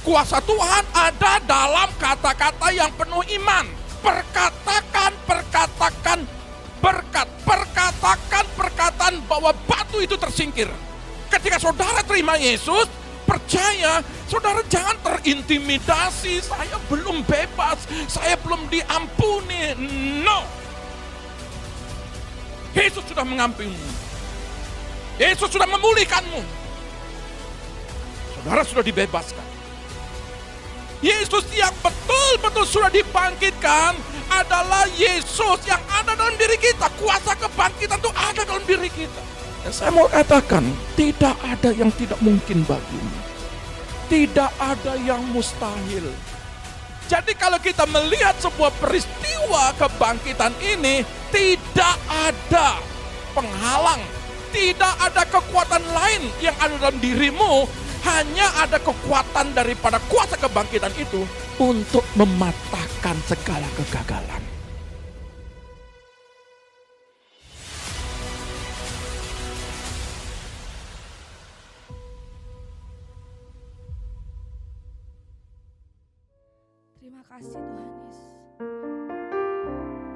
Kuasa Tuhan ada dalam kata-kata yang penuh iman. Perkatakan berkat. Perkatakan perkataan bahwa batu itu tersingkir. Ketika saudara terima Yesus, percaya, saudara jangan terintimidasi. Saya belum bebas, saya belum diampuni. No. Yesus sudah mengampunimu. Yesus sudah memulihkanmu. Saudara sudah dibebaskan. Yesus yang betul-betul sudah dibangkitkan adalah Yesus yang ada dalam diri kita. Kuasa kebangkitan itu ada dalam diri kita. Dan saya mau katakan, tidak ada yang tidak mungkin bagimu. Tidak ada yang mustahil. Jadi kalau kita melihat sebuah peristiwa kebangkitan ini, tidak ada penghalang, tidak ada kekuatan lain yang ada dalam dirimu. Hanya ada kekuatan daripada kuasa kebangkitan itu untuk mematahkan segala kegagalan. Terima kasih Tuhan Yesus.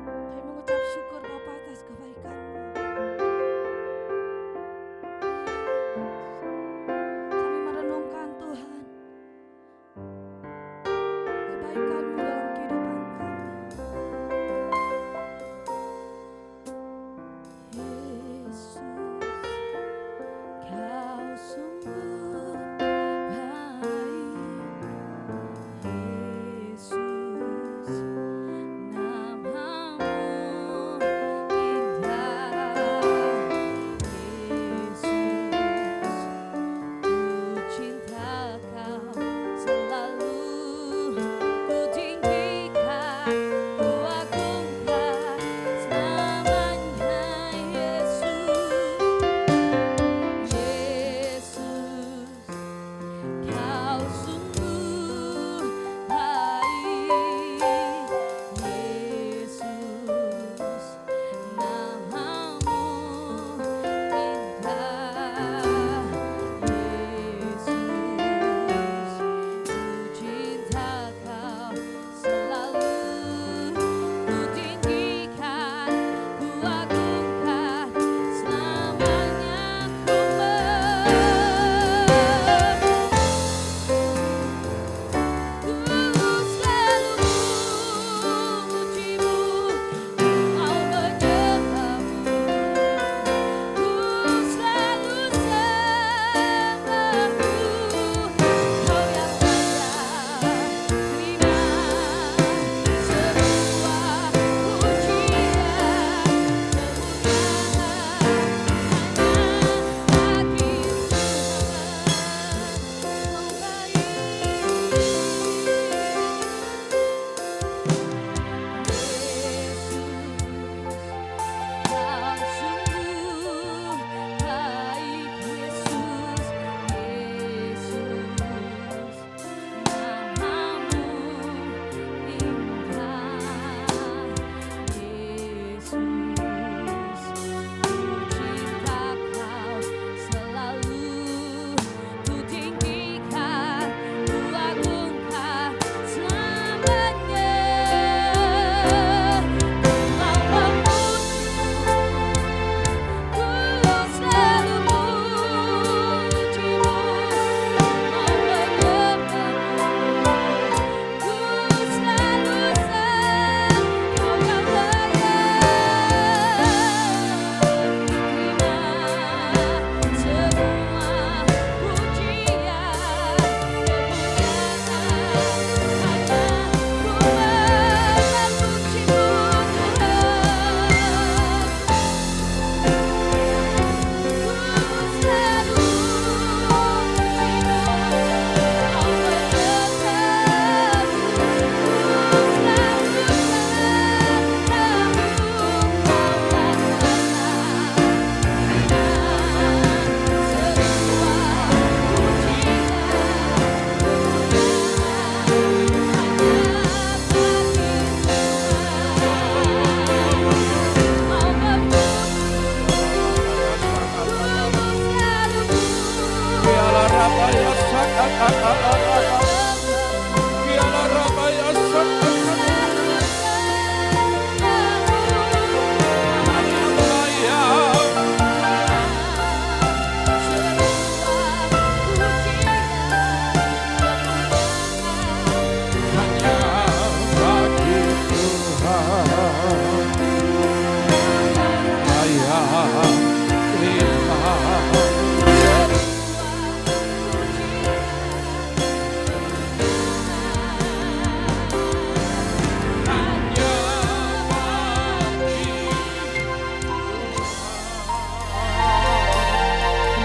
Kami mengucap syukur Bapa atas kebaikan-Mu. Kami merenungkan Tuhan, kebaikan-Mu dalam kehidupan kami. Yesus, Kau sungguh baik. Yesus,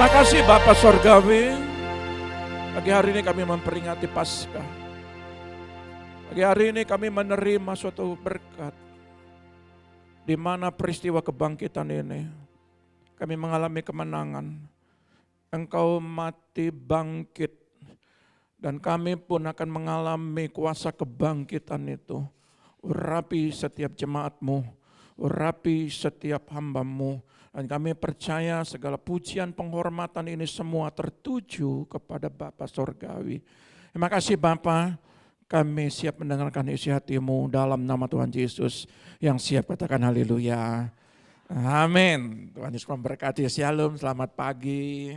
Terima kasih Bapa Sorgawi. Pagi hari ini kami memperingati Paskah. Pagi hari ini kami menerima suatu berkat. Di mana peristiwa kebangkitan ini kami mengalami kemenangan. Engkau mati bangkit. Dan kami pun akan mengalami kuasa kebangkitan itu. Urapi setiap jemaatmu, urapi setiap hambamu. Dan kami percaya segala pujian penghormatan ini semua tertuju kepada Bapa Sorgawi. Terima kasih Bapa, kami siap mendengarkan isi hatimu dalam nama Tuhan Yesus. Yang siap katakan haleluya. Amin. Tuhan Yesus memberkati. Shalom, selamat pagi.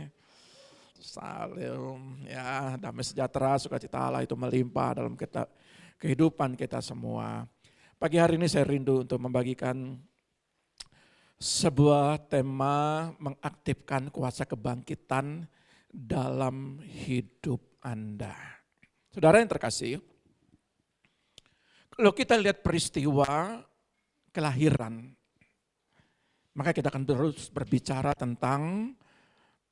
Salam, ya, damai sejahtera, sukacita Allah itu melimpah dalam kehidupan kita semua. Pagi hari ini saya rindu untuk membagikan sebuah tema mengaktifkan kuasa kebangkitan dalam hidup Anda. Saudara yang terkasih, kalau kita lihat peristiwa kelahiran, maka kita akan terus berbicara tentang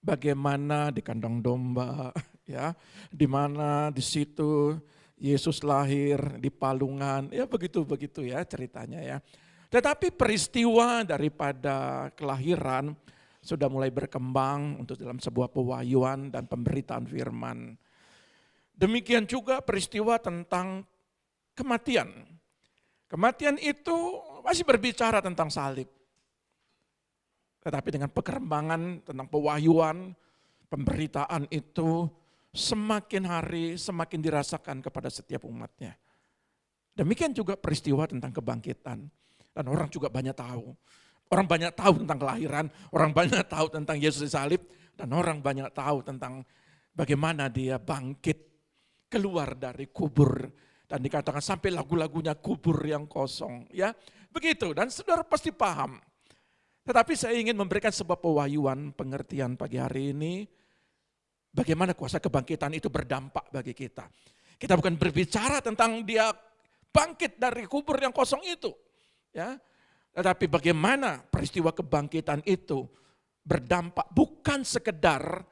bagaimana di kandang domba, ya, di mana di situ Yesus lahir di palungan, ya begitu ya ceritanya ya. Tetapi peristiwa daripada kelahiran sudah mulai berkembang untuk dalam sebuah pewahyuan dan pemberitaan firman. Demikian juga peristiwa tentang kematian. Kematian itu masih berbicara tentang salib. Tetapi dengan perkembangan tentang pewahyuan, pemberitaan itu semakin hari semakin dirasakan kepada setiap umatnya. Demikian juga peristiwa tentang kebangkitan. Dan orang juga banyak tahu. Orang banyak tahu tentang kelahiran, orang banyak tahu tentang Yesus disalib, dan orang banyak tahu tentang bagaimana dia bangkit keluar dari kubur. Dan dikatakan sampai lagu-lagunya kubur yang kosong. Ya, begitu, dan saudara pasti paham. Tetapi saya ingin memberikan sebuah pewahyuan pengertian pagi hari ini. Bagaimana kuasa kebangkitan itu berdampak bagi kita. Kita bukan berbicara tentang dia bangkit dari kubur yang kosong itu. Ya, tetapi bagaimana peristiwa kebangkitan itu berdampak bukan sekedar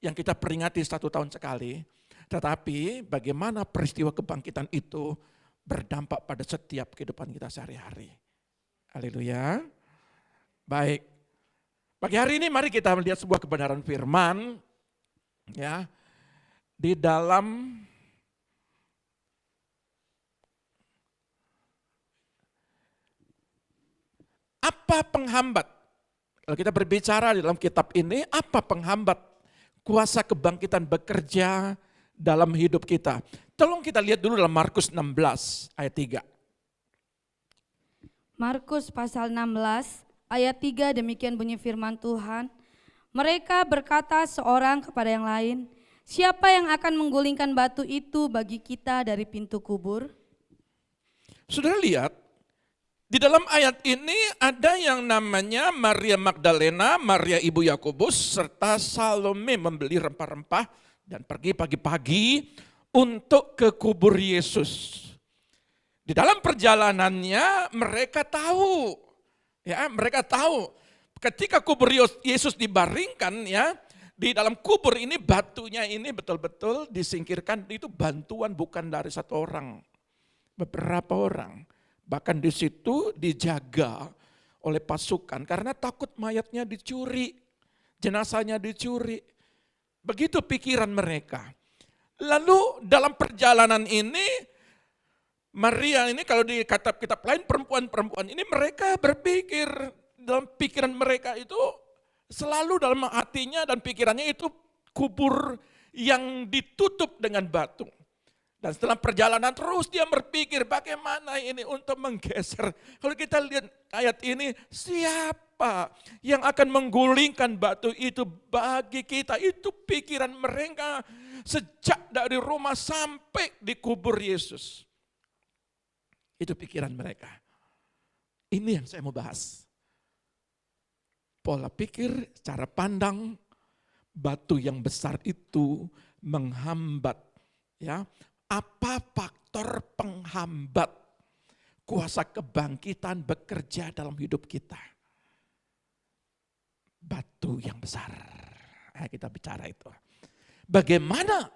yang kita peringati 1 tahun sekali, tetapi bagaimana peristiwa kebangkitan itu berdampak pada setiap kehidupan kita sehari-hari. Haleluya. Baik. Pagi hari ini mari kita melihat sebuah kebenaran firman, ya, di dalam apa penghambat? Kalau kita berbicara di dalam kitab ini, apa penghambat kuasa kebangkitan bekerja dalam hidup kita? Tolong kita lihat dulu dalam Markus 16 ayat 3. Markus pasal 16 ayat 3, demikian bunyi firman Tuhan. Mereka berkata seorang kepada yang lain, siapa yang akan menggulingkan batu itu bagi kita dari pintu kubur? Saudara lihat, di dalam ayat ini ada yang namanya Maria Magdalena, Maria ibu Yakobus, serta Salome membeli rempah-rempah dan pergi pagi-pagi untuk ke kubur Yesus. Di dalam perjalanannya mereka tahu, ya, mereka tahu ketika kubur Yesus dibaringkan, ya, di dalam kubur ini batunya ini betul-betul disingkirkan. Itu bantuan bukan dari satu orang, beberapa orang. Bahkan di situ dijaga oleh pasukan karena takut mayatnya dicuri, jenazahnya dicuri. Begitu pikiran mereka. Lalu dalam perjalanan ini, Maria ini kalau di kitab-kitab lain perempuan-perempuan ini mereka berpikir, dalam pikiran mereka itu selalu dalam hatinya dan pikirannya itu kubur yang ditutup dengan batu. Dan setelah perjalanan terus dia berpikir bagaimana ini untuk menggeser. Kalau kita lihat ayat ini, siapa yang akan menggulingkan batu itu bagi kita? Itu pikiran mereka sejak dari rumah sampai di kubur Yesus. Itu pikiran mereka. Ini yang saya mau bahas. Pola pikir, cara pandang, batu yang besar itu menghambat, ya. Apa faktor penghambat kuasa kebangkitan bekerja dalam hidup kita? Batu yang besar. Kita bicara itu. Bagaimana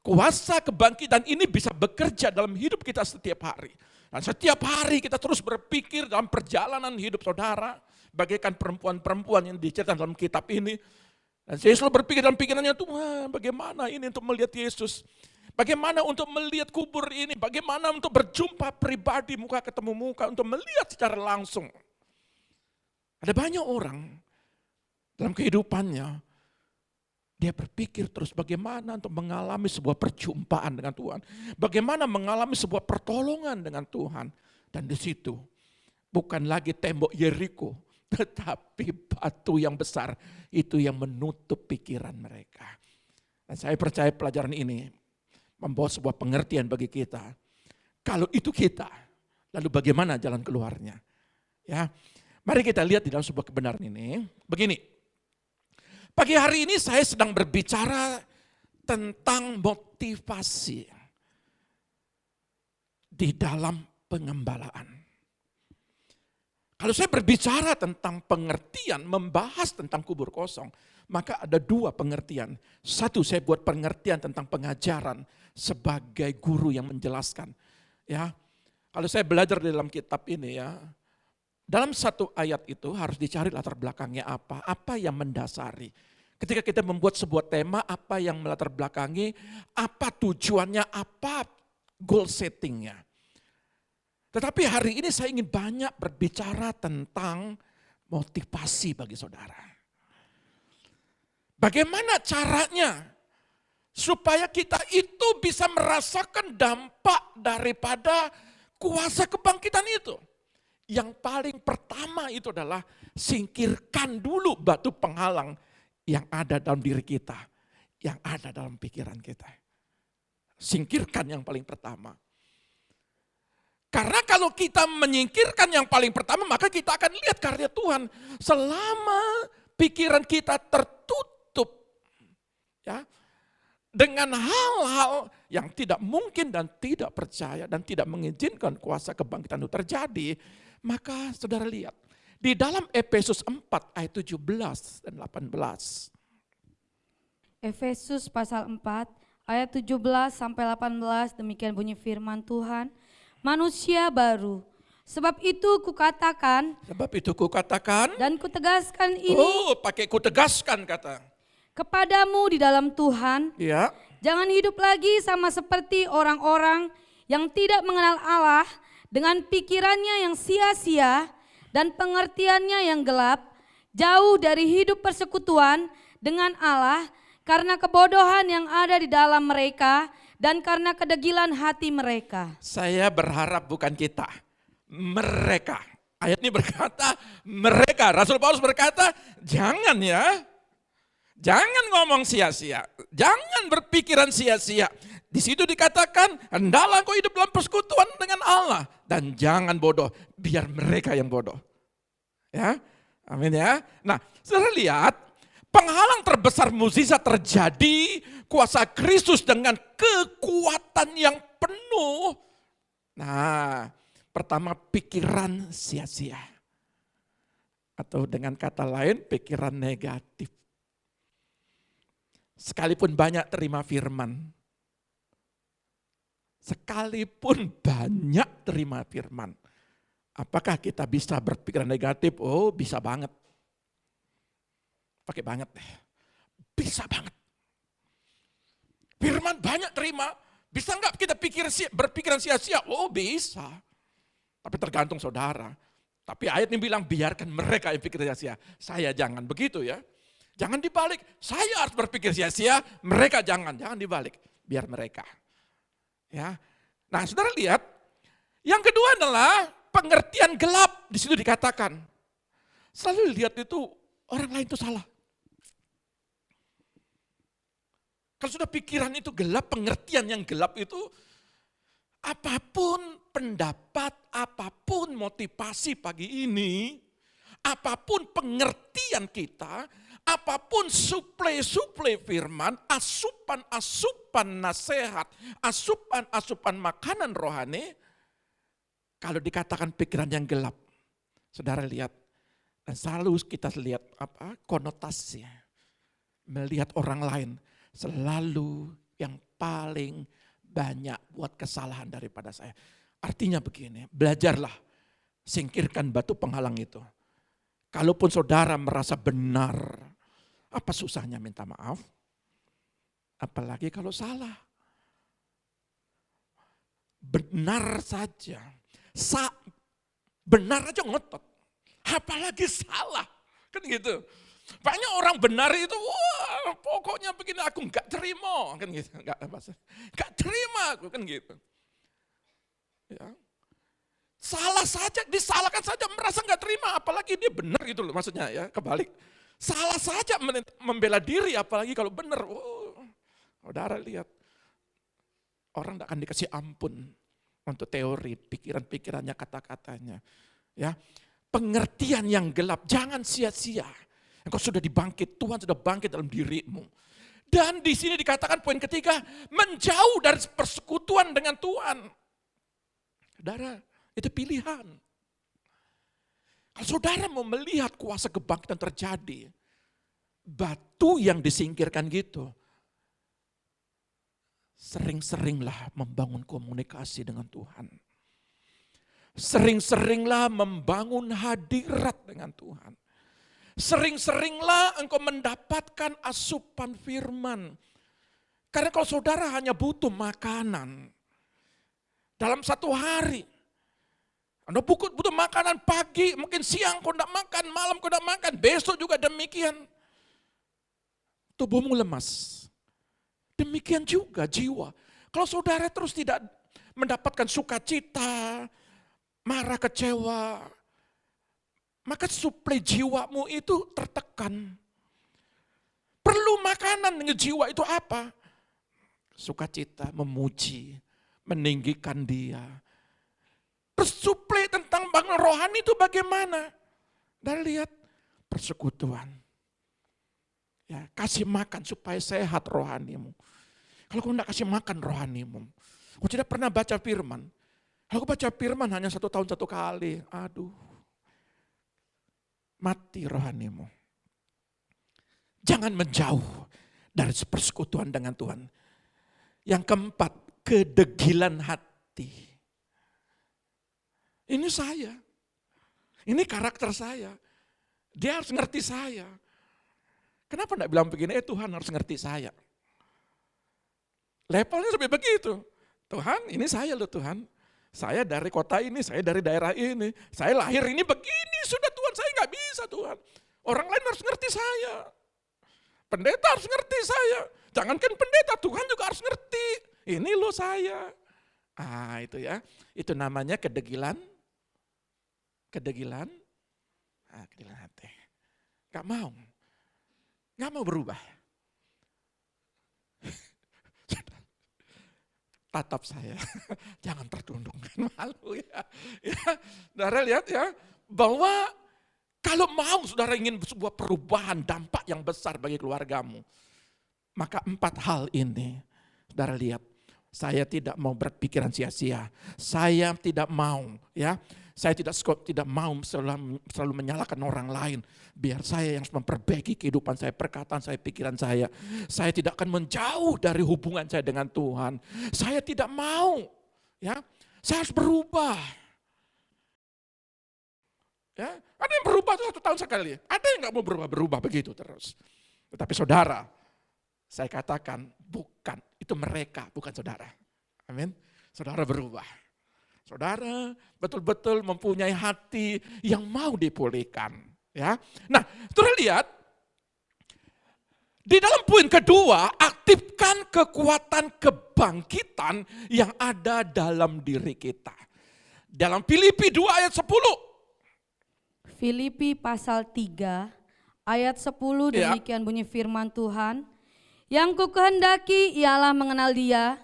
kuasa kebangkitan ini bisa bekerja dalam hidup kita setiap hari. Dan setiap hari kita terus berpikir dalam perjalanan hidup saudara, bagaikan perempuan-perempuan yang diceritakan dalam kitab ini. Dan saya selalu berpikir dalam pikirannya, Tuhan bagaimana ini untuk melihat Yesus. Bagaimana untuk melihat kubur ini, bagaimana untuk berjumpa pribadi muka ketemu muka, untuk melihat secara langsung. Ada banyak orang dalam kehidupannya, dia berpikir terus bagaimana untuk mengalami sebuah perjumpaan dengan Tuhan. Bagaimana mengalami sebuah pertolongan dengan Tuhan. Dan di situ bukan lagi tembok Yeriko, tetapi batu yang besar itu yang menutup pikiran mereka. Dan saya percaya pelajaran ini membawa sebuah pengertian bagi kita. Kalau itu kita, lalu bagaimana jalan keluarnya? Ya, mari kita lihat di dalam sebuah kebenaran ini. Begini, pagi hari ini saya sedang berbicara tentang motivasi di dalam pengembalaan. Kalau saya berbicara tentang pengertian, membahas tentang kubur kosong, maka ada dua pengertian. Satu, saya buat pengertian tentang pengajaran sebagai guru yang menjelaskan. Ya, kalau saya belajar di dalam kitab ini ya, dalam satu ayat itu harus dicari latar belakangnya apa yang mendasari. Ketika kita membuat sebuah tema, apa yang melatar belakangi, apa tujuannya, apa goal settingnya. Tetapi hari ini saya ingin banyak berbicara tentang motivasi bagi saudara. Bagaimana caranya supaya kita itu bisa merasakan dampak daripada kuasa kebangkitan itu. Yang paling pertama itu adalah singkirkan dulu batu penghalang yang ada dalam diri kita, yang ada dalam pikiran kita. Singkirkan yang paling pertama. Karena kalau kita menyingkirkan yang paling pertama, maka kita akan lihat karya Tuhan. Selama pikiran kita tertutup ya, dengan hal-hal yang tidak mungkin dan tidak percaya dan tidak mengizinkan kuasa kebangkitan itu terjadi, maka saudara lihat di dalam Efesus 4 ayat 17 dan 18. Efesus pasal 4 ayat 17 sampai 18, demikian bunyi firman Tuhan. Manusia baru. Sebab itu kukatakan dan kutegaskan ini. Oh, pakai kutegaskan kata. Kepadamu di dalam Tuhan. Ya. Jangan hidup lagi sama seperti orang-orang yang tidak mengenal Allah dengan pikirannya yang sia-sia dan pengertiannya yang gelap, jauh dari hidup persekutuan dengan Allah karena kebodohan yang ada di dalam mereka dan karena kedegilan hati mereka. Saya berharap bukan kita, mereka. Ayat ini berkata mereka. Rasul Paulus berkata jangan ya. Jangan ngomong sia-sia. Jangan berpikiran sia-sia. Di situ dikatakan hendaklah kau hidup dalam persekutuan dengan Allah. Dan jangan bodoh, biar mereka yang bodoh. Ya, amin ya. Nah, saudara lihat, penghalang terbesar mukjizat terjadi kuasa Kristus dengan kekuatan yang penuh. Nah, pertama pikiran sia-sia. Atau dengan kata lain pikiran negatif. Sekalipun banyak terima firman. Sekalipun banyak terima firman. Apakah kita bisa berpikiran negatif? Oh, bisa banget. Pakai banget deh. Bisa banget. Firman banyak terima. Bisa enggak kita berpikiran sia-sia? Oh, bisa. Tapi tergantung saudara. Tapi ayat ini bilang biarkan mereka yang pikir sia-sia. Saya jangan begitu ya. Jangan dibalik. Saya harus berpikir sia-sia, mereka jangan dibalik. Biar mereka. Ya. Nah, saudara lihat, yang kedua adalah pengertian gelap. Di situ dikatakan. Selalu lihat itu orang lain itu salah. Kalau sudah pikiran itu gelap, pengertian yang gelap itu, apapun pendapat, apapun motivasi pagi ini, apapun pengertian kita, apapun suplai-suplai firman, asupan-asupan nasihat, asupan-asupan makanan rohani, kalau dikatakan pikiran yang gelap, saudara lihat, dan selalu kita lihat apa konotasinya. melihat orang lain selalu yang paling banyak buat kesalahan daripada saya. Artinya begini, belajarlah, singkirkan batu penghalang itu. Kalaupun saudara merasa benar, apa susahnya minta maaf? Apalagi kalau salah. Benar saja, benar aja ngotot, apalagi salah, kan gitu. Banyak orang benar itu, wah pokoknya begini aku nggak terima, kan gitu, nggak terima aku, kan gitu. Ya. Salah saja, disalahkan saja merasa nggak terima, apalagi dia benar gitu loh, maksudnya ya kebalik. Salah saja membela diri, apalagi kalau benar. Oh, saudara lihat. Orang tidak akan dikasih ampun untuk teori, pikiran-pikirannya, kata-katanya. Ya, pengertian yang gelap, jangan sia-sia. Engkau sudah dibangkit, Tuhan sudah bangkit dalam dirimu. Dan di sini dikatakan poin ketiga, menjauh dari persekutuan dengan Tuhan. Saudara, itu pilihan. Kalau saudara mau melihat kuasa kebangkitan terjadi, batu yang disingkirkan gitu, sering-seringlah membangun komunikasi dengan Tuhan. Sering-seringlah membangun hadirat dengan Tuhan. Sering-seringlah engkau mendapatkan asupan firman. Karena kalau saudara hanya butuh makanan dalam satu hari, Anda butuh makanan pagi, mungkin siang kau tidak makan, malam kau tidak makan, besok juga demikian. Tubuhmu lemas. Demikian juga jiwa. Kalau saudara terus tidak mendapatkan sukacita, marah, kecewa, maka suplai jiwamu itu tertekan. Perlu makanan dengan jiwa itu apa? Sukacita, memuji, meninggikan dia. Terus suplai tentang bangun rohani itu bagaimana? Dan lihat persekutuan. Ya, kasih makan supaya sehat rohanimu. Kalau kau tidak kasih makan rohanimu, kau tidak pernah baca firman. Kalau kau baca firman hanya 1 tahun 1 kali, aduh, mati rohanimu. Jangan menjauh dari persekutuan dengan Tuhan. Yang keempat, kedegilan hati. Ini saya, ini karakter saya. Dia harus ngerti saya. Kenapa enggak bilang begini, Tuhan harus ngerti saya. Levelnya sampai begitu. Tuhan, ini saya loh Tuhan. Saya dari kota ini, saya dari daerah ini. Saya lahir ini begini, sudah Tuhan, saya nggak bisa Tuhan. Orang lain harus ngerti saya. Pendeta harus ngerti saya. Jangankan pendeta, Tuhan juga harus ngerti. Ini loh saya. Ah itu ya, itu namanya kedegilan. Kedegilan hati. Gak mau berubah. Tatap saya, jangan tertunduk, malu ya. Saudara lihat ya, bahwa kalau mau saudara ingin sebuah perubahan, dampak yang besar bagi keluargamu, maka 4 hal ini, saudara lihat, saya tidak mau berpikiran sia-sia, saya tidak mau ya. Saya tidak mau selalu menyalahkan orang lain. Biar saya yang memperbaiki kehidupan saya, perkataan saya, pikiran saya. Saya tidak akan menjauh dari hubungan saya dengan Tuhan. Saya tidak mau. Ya, saya harus berubah. Ya, ada yang berubah 1 tahun sekali. Ada yang nggak mau berubah begitu terus. Tetapi saudara, saya katakan bukan. Itu mereka, bukan saudara. Amin. Saudara berubah. Saudara betul-betul mempunyai hati yang mau dipulihkan. Ya. Nah, terus lihat, di dalam poin kedua, aktifkan kekuatan kebangkitan yang ada dalam diri kita. Dalam Filipi 2 ayat 10. Filipi pasal 3 ayat 10 demikian bunyi firman Tuhan. Yang kukehendaki ialah mengenal Dia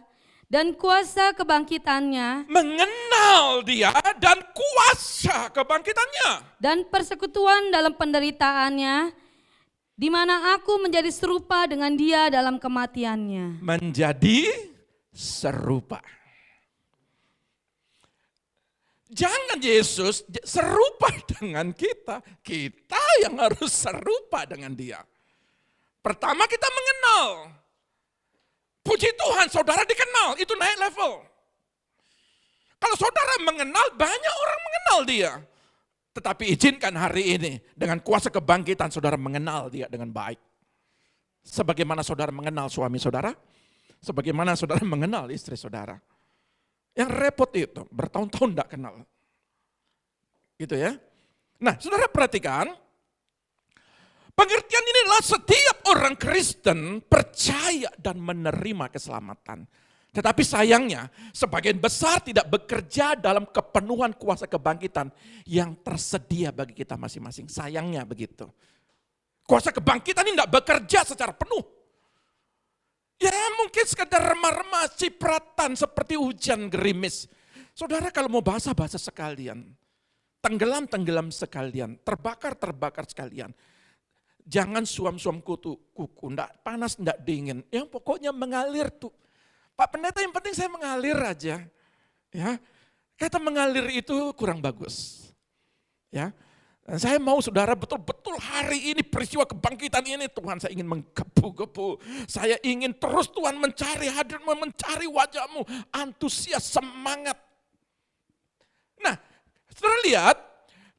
dan kuasa kebangkitannya. Mengenal Dia dan kuasa kebangkitannya. Dan persekutuan dalam penderitaannya, di mana aku menjadi serupa dengan Dia dalam kematiannya. Menjadi serupa. Jangan Yesus serupa dengan kita. Kita yang harus serupa dengan Dia. Pertama kita mengenal. Puji Tuhan, saudara dikenal, itu naik level. Kalau saudara mengenal, banyak orang mengenal dia. Tetapi izinkan hari ini, dengan kuasa kebangkitan, saudara mengenal dia dengan baik. Sebagaimana saudara mengenal suami saudara, sebagaimana saudara mengenal istri saudara. Yang repot itu, bertahun-tahun tidak kenal. Gitu ya. Nah, saudara perhatikan, pengertian ini adalah setiap orang Kristen percaya dan menerima keselamatan. Tetapi sayangnya, sebagian besar tidak bekerja dalam kepenuhan kuasa kebangkitan yang tersedia bagi kita masing-masing. Sayangnya begitu. Kuasa kebangkitan ini tidak bekerja secara penuh. Ya mungkin sekedar remah-remah, cipratan seperti hujan gerimis. Saudara kalau mau basah-basah sekalian, tenggelam-tenggelam sekalian, terbakar-terbakar sekalian. Jangan suam-suam kuku, enggak panas, enggak dingin. Yang pokoknya mengalir tuh. Pak Pendeta yang penting saya mengalir aja. Ya, kata mengalir itu kurang bagus. Ya, dan saya mau saudara betul-betul hari ini peristiwa kebangkitan ini Tuhan saya ingin menggebu-gebu. Saya ingin terus Tuhan mencari hadirmu, mencari wajahmu. Antusias, semangat. Nah, saudara lihat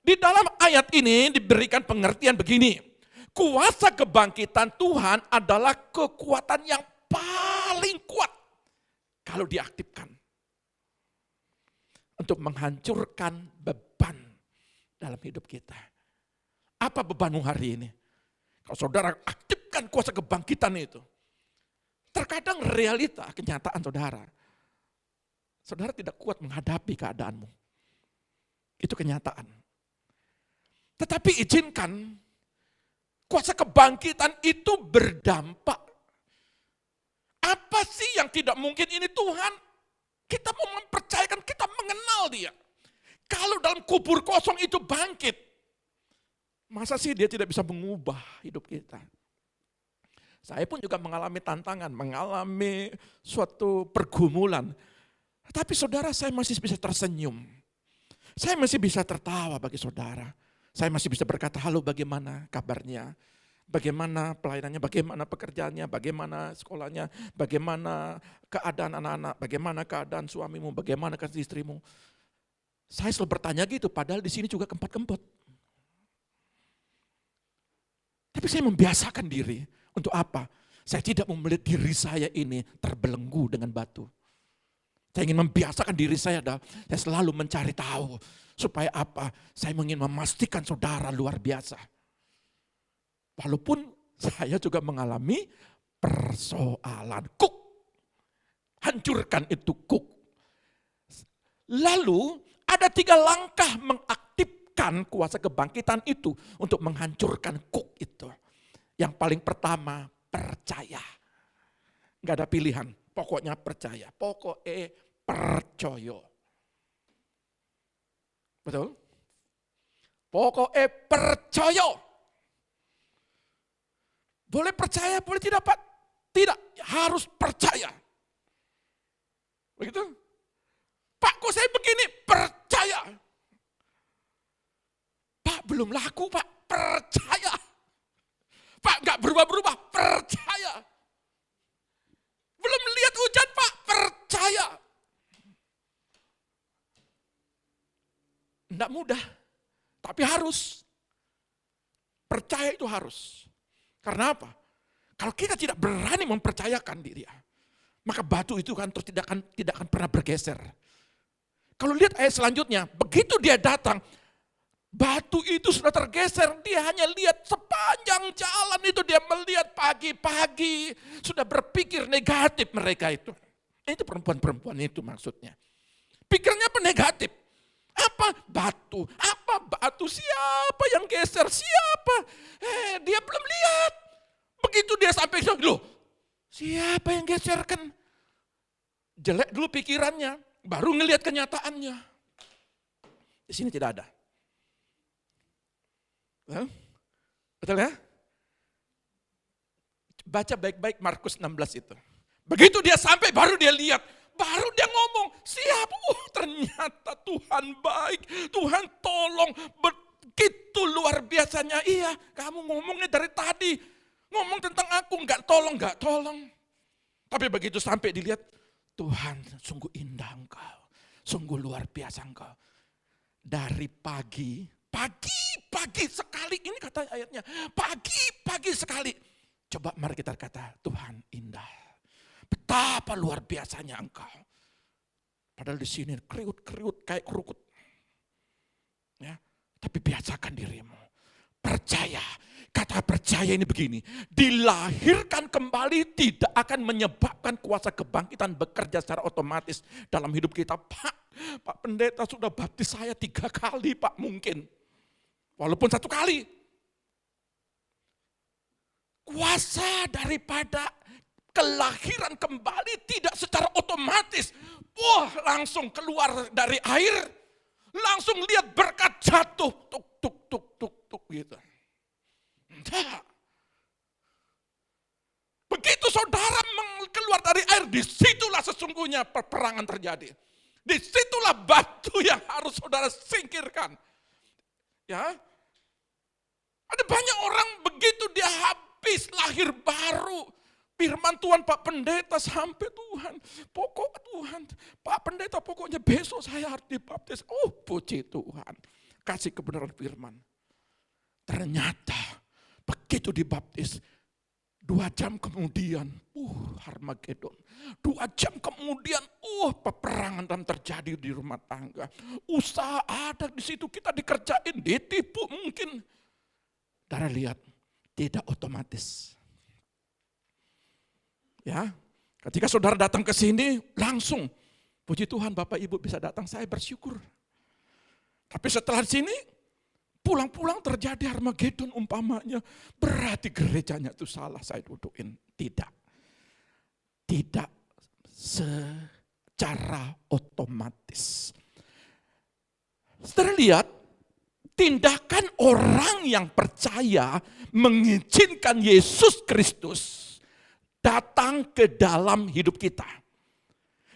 di dalam ayat ini diberikan pengertian begini. Kuasa kebangkitan Tuhan adalah kekuatan yang paling kuat kalau diaktifkan untuk menghancurkan beban dalam hidup kita. Apa bebanmu hari ini? Kalau saudara aktifkan kuasa kebangkitan itu, terkadang realita, kenyataan saudara tidak kuat menghadapi keadaanmu. Itu kenyataan. Tetapi izinkan kuasa kebangkitan itu berdampak. Apa sih yang tidak mungkin ini Tuhan? Kita mau mempercayakan, kita mengenal dia. Kalau dalam kubur kosong itu bangkit, masa sih dia tidak bisa mengubah hidup kita? Saya pun juga mengalami tantangan, mengalami suatu pergumulan. Tapi saudara, saya masih bisa tersenyum. Saya masih bisa tertawa bagi saudara. Saya masih bisa berkata, halo bagaimana kabarnya, bagaimana pelayanannya, bagaimana pekerjaannya, bagaimana sekolahnya, bagaimana keadaan anak-anak, bagaimana keadaan suamimu, bagaimana keadaan istrimu. Saya selalu bertanya gitu, padahal di sini juga kempot-kempot. Tapi saya membiasakan diri, untuk apa? Saya tidak mau melihat diri saya ini terbelenggu dengan batu. Saya ingin membiasakan diri saya, saya selalu mencari tahu. Supaya apa? Saya ingin memastikan saudara luar biasa. Walaupun saya juga mengalami persoalan. Kuk. Hancurkan itu kuk. Lalu ada 3 langkah mengaktifkan kuasa kebangkitan itu untuk menghancurkan kuk itu. Yang paling pertama, percaya. Enggak ada pilihan, pokoknya percaya. Pokoknya percaya. Betul? Pokoknya percaya. Boleh percaya, boleh tidak Pak? Tidak, harus percaya. Begitu? Pak kok saya begini? Percaya. Pak belum laku Pak, percaya. Pak gak berubah-berubah, percaya. Belum lihat hujan Pak, percaya. Tidak mudah, tapi harus. Percaya itu harus. Karena apa? Kalau kita tidak berani mempercayakan diri, maka batu itu kan terus tidak akan pernah bergeser. Kalau lihat ayat selanjutnya, begitu dia datang, batu itu sudah tergeser. Dia hanya lihat sepanjang jalan itu, dia melihat pagi-pagi, sudah berpikir negatif mereka itu. Itu perempuan-perempuan itu maksudnya. Pikirnya apa? Negatif. Apa? Batu. Apa? Batu. Siapa yang geser? Siapa? Dia belum lihat. Begitu dia sampai, loh siapa yang geserkan? Jelek dulu pikirannya, baru ngelihat kenyataannya. Di sini tidak ada. Betul ya? Baca baik-baik Markus 16 itu. Begitu dia sampai baru dia lihat. Baru dia ngomong, siapa? Ternyata Tuhan baik, Tuhan tolong, begitu luar biasanya. Iya, kamu ngomongnya dari tadi. Ngomong tentang aku, nggak tolong. Tapi begitu sampai dilihat, Tuhan sungguh indah engkau, sungguh luar biasa engkau. Dari pagi sekali, ini kata ayatnya, pagi sekali. Coba mari kita kata, Tuhan indah. Betapa luar biasanya engkau. Padahal di sini kriut kayak kerukut. Ya, tapi biasakan dirimu. Percaya. Kata percaya ini begini, dilahirkan kembali tidak akan menyebabkan kuasa kebangkitan bekerja secara otomatis dalam hidup kita. Pak Pendeta sudah baptis saya 3 kali Pak mungkin. Walaupun 1 kali. Kuasa daripada kelahiran kembali tidak secara otomatis. Wah, langsung keluar dari air, langsung lihat berkat jatuh, tuk gitu. Nah, begitu saudara keluar dari air, disitulah sesungguhnya peperangan terjadi. Disitulah batu yang harus saudara singkirkan. Ya, ada banyak orang begitu dia habis lahir baru. Firman Tuhan Pak Pendeta sampai Tuhan, Pak Pendeta pokoknya besok saya harus dibaptis. Oh puji Tuhan, kasih kebenaran firman. Ternyata begitu dibaptis, 2 jam kemudian, Harmagedon. 2 jam kemudian, peperangan dan terjadi di rumah tangga. Usaha ada di situ, kita dikerjain, ditipu mungkin. Darah lihat, tidak otomatis. Ya, ketika saudara datang ke sini, langsung, puji Tuhan Bapak Ibu bisa datang, saya bersyukur. Tapi setelah sini, pulang-pulang terjadi Harmagedon umpamanya, berarti gerejanya itu salah, saya dudukin. Tidak secara otomatis. Saudara lihat, tindakan orang yang percaya mengizinkan Yesus Kristus datang ke dalam hidup kita.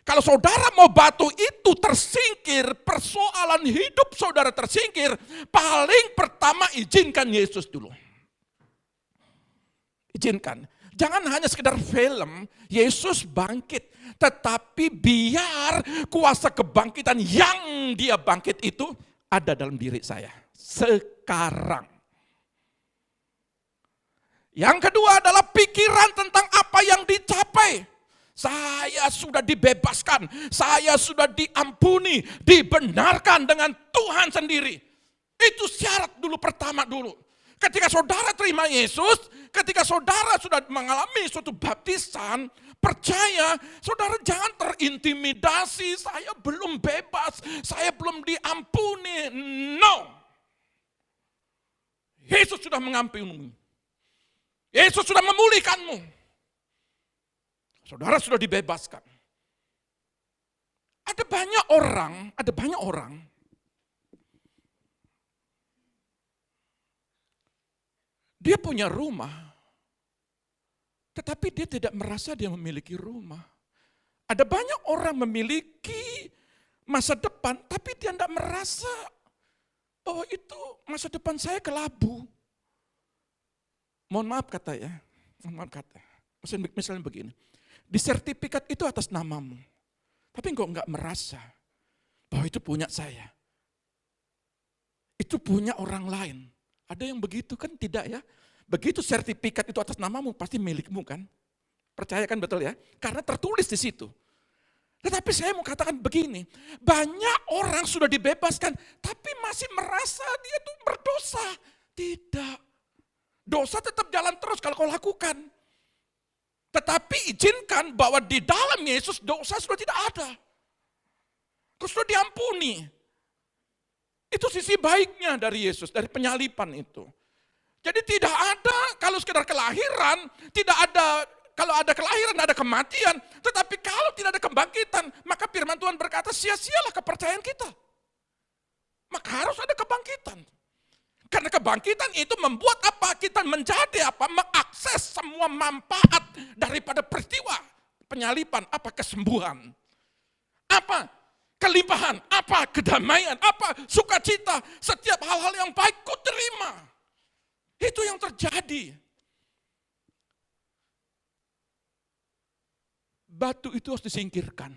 Kalau saudara mau batu itu tersingkir, persoalan hidup saudara tersingkir, paling pertama izinkan Yesus dulu. Izinkan. Jangan hanya sekedar film, Yesus bangkit. Tetapi biar kuasa kebangkitan yang dia bangkit itu ada dalam diri saya. Sekarang. Yang kedua adalah pikiran tentang apa yang dicapai. Saya sudah dibebaskan, saya sudah diampuni, dibenarkan dengan Tuhan sendiri. Itu syarat dulu pertama dulu. Ketika saudara terima Yesus, ketika saudara sudah mengalami suatu baptisan, percaya, saudara jangan terintimidasi, saya belum bebas, saya belum diampuni. No. Yesus sudah mengampunimu. Yesus sudah memulihkanmu. Saudara sudah dibebaskan. Ada banyak orang dia punya rumah, tetapi dia tidak merasa dia memiliki rumah. Ada banyak orang memiliki masa depan, tapi dia tidak merasa bahwa itu masa depan saya kelabu. Mohon maaf kata ya, misalnya begini, di sertifikat itu atas namamu, tapi engkau enggak merasa bahwa itu punya saya. Itu punya orang lain. Ada yang begitu kan? Tidak ya. Begitu sertifikat itu atas namamu, pasti milikmu kan? Percaya kan betul ya? Karena tertulis di situ. Tetapi saya mau katakan begini, banyak orang sudah dibebaskan, tapi masih merasa dia itu berdosa. Tidak. Dosa tetap jalan terus kalau kau lakukan. Tetapi izinkan bahwa di dalam Yesus dosa sudah tidak ada. Kau sudah diampuni. Itu sisi baiknya dari Yesus, dari penyalipan itu. Jadi tidak ada, kalau sekedar kelahiran, tidak ada, kalau ada kelahiran ada kematian. Tetapi kalau tidak ada kebangkitan, maka firman Tuhan berkata sia-sialah kepercayaan kita. Maka harus ada kebangkitan. Karena kebangkitan itu membuat apa? Kita menjadi apa? Mengakses semua manfaat daripada peristiwa penyalipan. Apa? Kesembuhan. Apa? Kelimpahan. Apa? Kedamaian. Apa? Sukacita. Setiap hal-hal yang baik ku terima. Itu yang terjadi. batu itu harus disingkirkan.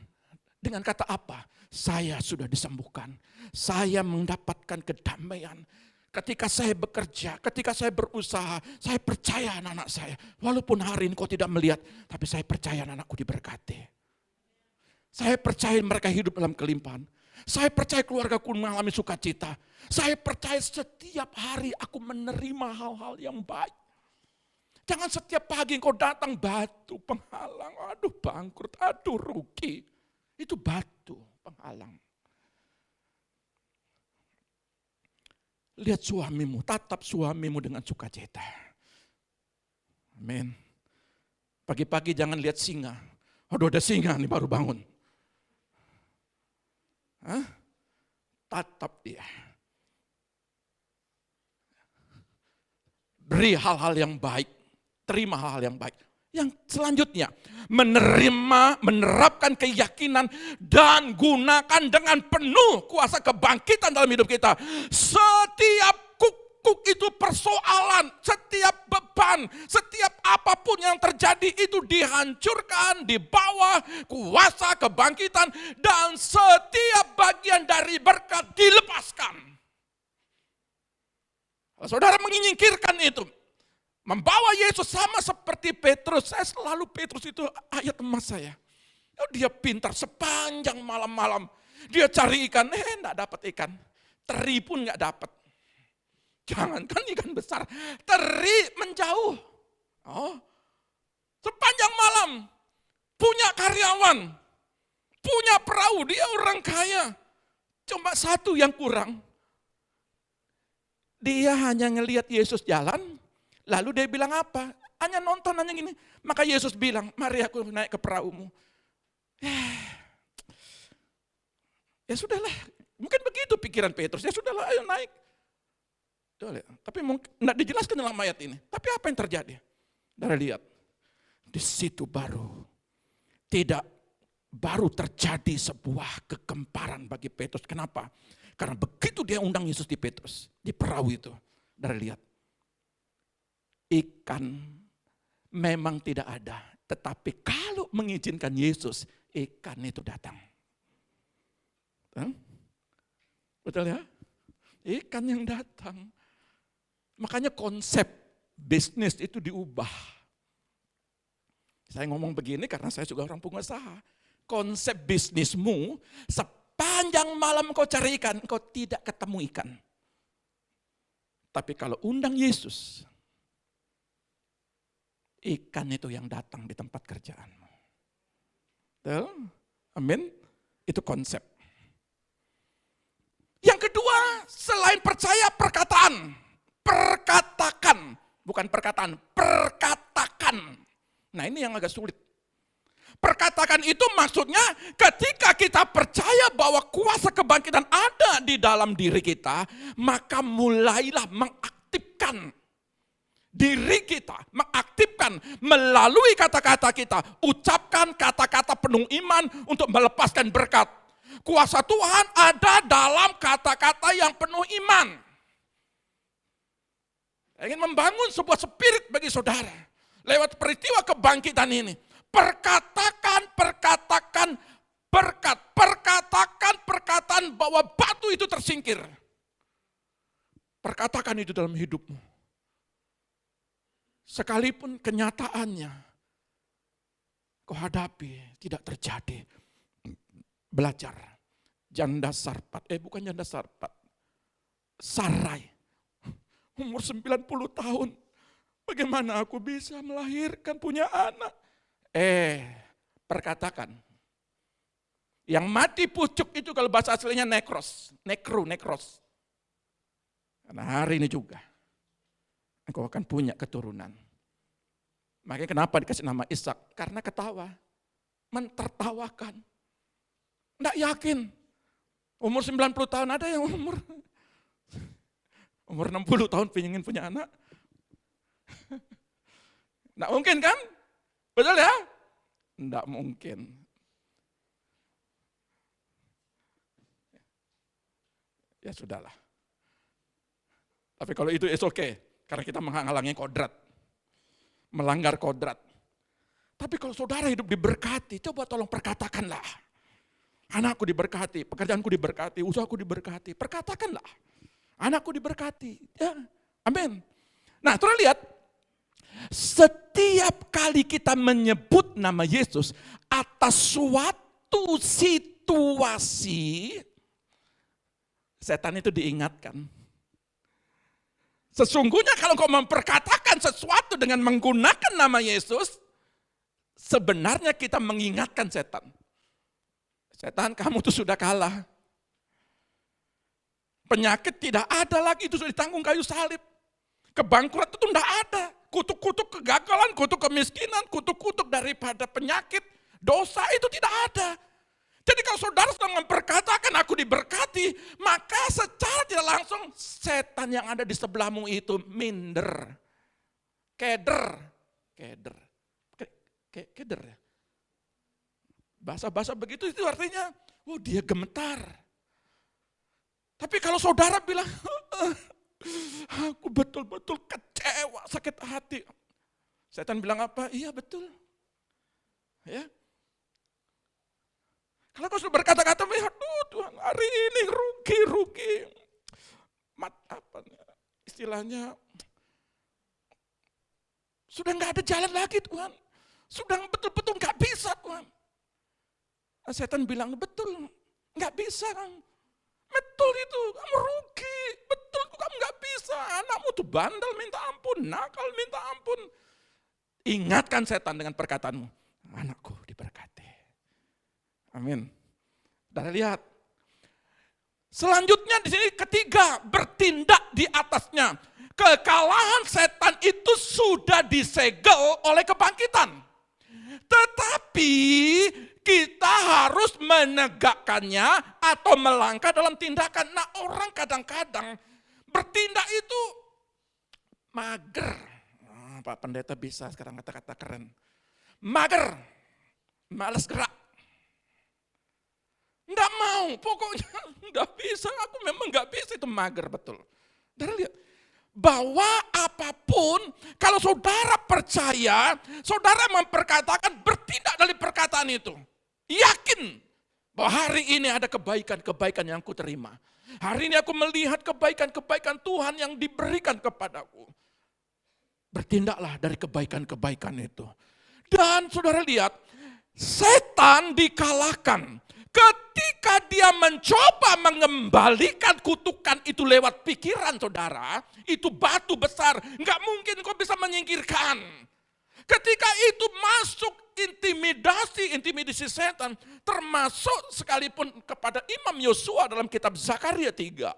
Dengan kata apa? Saya sudah disembuhkan. Saya mendapatkan kedamaian. Ketika saya bekerja, ketika saya berusaha, saya percaya anak-anak saya. Walaupun hari ini kau tidak melihat, tapi saya percaya anak-anakku diberkati. Saya percaya mereka hidup dalam kelimpahan. Saya percaya keluargaku mengalami sukacita. Saya percaya setiap hari aku menerima hal-hal yang baik. Jangan setiap pagi engkau datang batu penghalang. Aduh bangkrut, aduh rugi. Itu batu penghalang. Lihat suamimu, tatap suamimu dengan sukacita. Amin. Pagi-pagi jangan lihat singa. Aduh ada singa nih baru bangun. Hah? Tatap dia. Beri hal-hal yang baik. Terima hal-hal yang baik. Yang selanjutnya, menerapkan keyakinan dan gunakan dengan penuh kuasa kebangkitan dalam hidup kita. Setiap kuk itu persoalan, setiap beban, setiap apapun yang terjadi itu dihancurkan di bawah kuasa kebangkitan dan setiap bagian dari berkat dilepaskan. Saudara menyingkirkan itu. Membawa Yesus sama seperti Petrus. Saya selalu Petrus itu ayat emas saya. Dia pintar sepanjang malam-malam. Dia cari ikan, enggak dapat ikan. Teri pun enggak dapat. Jangankan ikan besar, teri menjauh. Oh, sepanjang malam punya karyawan, punya perahu, dia orang kaya. Cuma satu yang kurang. Dia hanya ngelihat Yesus jalan. Lalu dia bilang apa? Hanya nonton, hanya gini. Maka Yesus bilang, mari aku naik ke perahumu. Ya sudahlah, mungkin begitu pikiran Petrus. Ya sudahlah, ayo naik. Tapi mungkin tidak dijelaskan dalam ayat ini. Tapi apa yang terjadi? Saudara lihat, di situ baru terjadi sebuah kegemparan bagi Petrus. Kenapa? Karena begitu dia undang Yesus di Petrus, di perahu itu. Saudara lihat. Ikan memang tidak ada, tetapi kalau mengizinkan Yesus, ikan itu datang. Betul ya? Ikan yang datang. Makanya konsep bisnis itu diubah. Saya ngomong begini karena saya juga orang pengusaha. Konsep bisnismu, sepanjang malam kau cari ikan, kau tidak ketemu ikan. Tapi kalau undang Yesus, ikan itu yang datang di tempat kerjaanmu. Betul? Amin. Itu konsep. Yang kedua, selain percaya perkataan. Perkatakan. Bukan perkataan, perkatakan. Nah ini yang agak sulit. Perkatakan itu maksudnya ketika kita percaya bahwa kuasa kebangkitan ada di dalam diri kita, maka mulailah mengaktifkan diri kita, mengaktifkan melalui kata-kata kita. Ucapkan kata-kata penuh iman untuk melepaskan berkat. Kuasa Tuhan ada dalam kata-kata yang penuh iman. Saya ingin membangun sebuah spirit bagi saudara. Lewat peristiwa kebangkitan ini. Perkatakan berkat. Perkatakan perkataan bahwa batu itu tersingkir. Perkatakan itu dalam hidupmu. Sekalipun kenyataannya kau hadapi tidak terjadi. Belajar. Janda Sarpat, bukan janda Sarpat. Sarai. Umur 90 tahun. Bagaimana aku bisa melahirkan punya anak? Perkatakan. Yang mati pucuk itu kalau bahasa aslinya nekros. Nekros. Karena hari ini juga. Engkau akan punya keturunan. Makanya kenapa dikasih nama Ishak? Karena ketawa. Mentertawakan. Tidak yakin. Umur 90 tahun ada yang umur 60 tahun pengen punya anak. Tidak mungkin kan? Betul ya? Tidak mungkin. Ya sudahlah. Tapi kalau itu is okay. Karena kita menghalangi kodrat. Melanggar kodrat. Tapi kalau saudara hidup diberkati, coba tolong perkatakanlah. Anakku diberkati, pekerjaanku diberkati, usahaku diberkati. Perkatakanlah, anakku diberkati. Ya, amin. Nah, terus lihat, setiap kali kita menyebut nama Yesus atas suatu situasi, setan itu diingatkan. Sesungguhnya kalau kau memperkatakan sesuatu dengan menggunakan nama Yesus, sebenarnya kita mengingatkan setan. Setan, kamu tuh sudah kalah. Penyakit tidak ada lagi, itu sudah ditanggung kayu salib. Kebangkrutan itu tidak ada. Kutuk-kutuk kegagalan, kutuk kemiskinan, kutuk-kutuk daripada penyakit, dosa itu tidak ada. Jadi kalau saudara sedang memperkatakan aku diberkati, maka secara tidak langsung setan yang ada di sebelahmu itu minder. Keder ya. Bahasa-bahasa begitu itu artinya, oh dia gemetar. Tapi kalau saudara bilang, aku betul-betul kecewa, sakit hati. Setan bilang apa? Iya betul. Ya. Kalau kau sudah berkata-kata, aduh Tuhan hari ini rugi. Istilahnya, sudah nggak ada jalan lagi Tuhan. Sudah betul-betul nggak bisa Tuhan. Setan bilang, betul, nggak bisa kan. Betul itu, kamu rugi. Betul, kamu nggak bisa. Anakmu tuh bandel minta ampun, nakal minta ampun. Ingatkan setan dengan perkataanmu, anakku diberkati. Amin. Saudara lihat. Selanjutnya di sini ketiga, bertindak di atasnya. Kekalahan setan itu sudah disegel oleh kebangkitan. Tetapi kita harus menegakkannya atau melangkah dalam tindakan. Nah, orang kadang-kadang bertindak itu mager. Pak Pendeta bisa sekarang kata-kata keren. Mager, malas gerak. Enggak mau, pokoknya enggak bisa, aku memang enggak bisa, itu mager betul. Saudara lihat, bahwa apapun, kalau saudara percaya, saudara memperkatakan bertindak dari perkataan itu. Yakin bahwa hari ini ada kebaikan-kebaikan yang aku terima. Hari ini aku melihat kebaikan-kebaikan Tuhan yang diberikan kepadaku. Bertindaklah dari kebaikan-kebaikan itu. Dan saudara lihat, setan dikalahkan. Ketika dia mencoba mengembalikan kutukan itu lewat pikiran saudara, itu batu besar, nggak mungkin kau bisa menyingkirkan. Ketika itu masuk intimidasi setan, termasuk sekalipun kepada Imam Yosua dalam kitab Zakaria 3.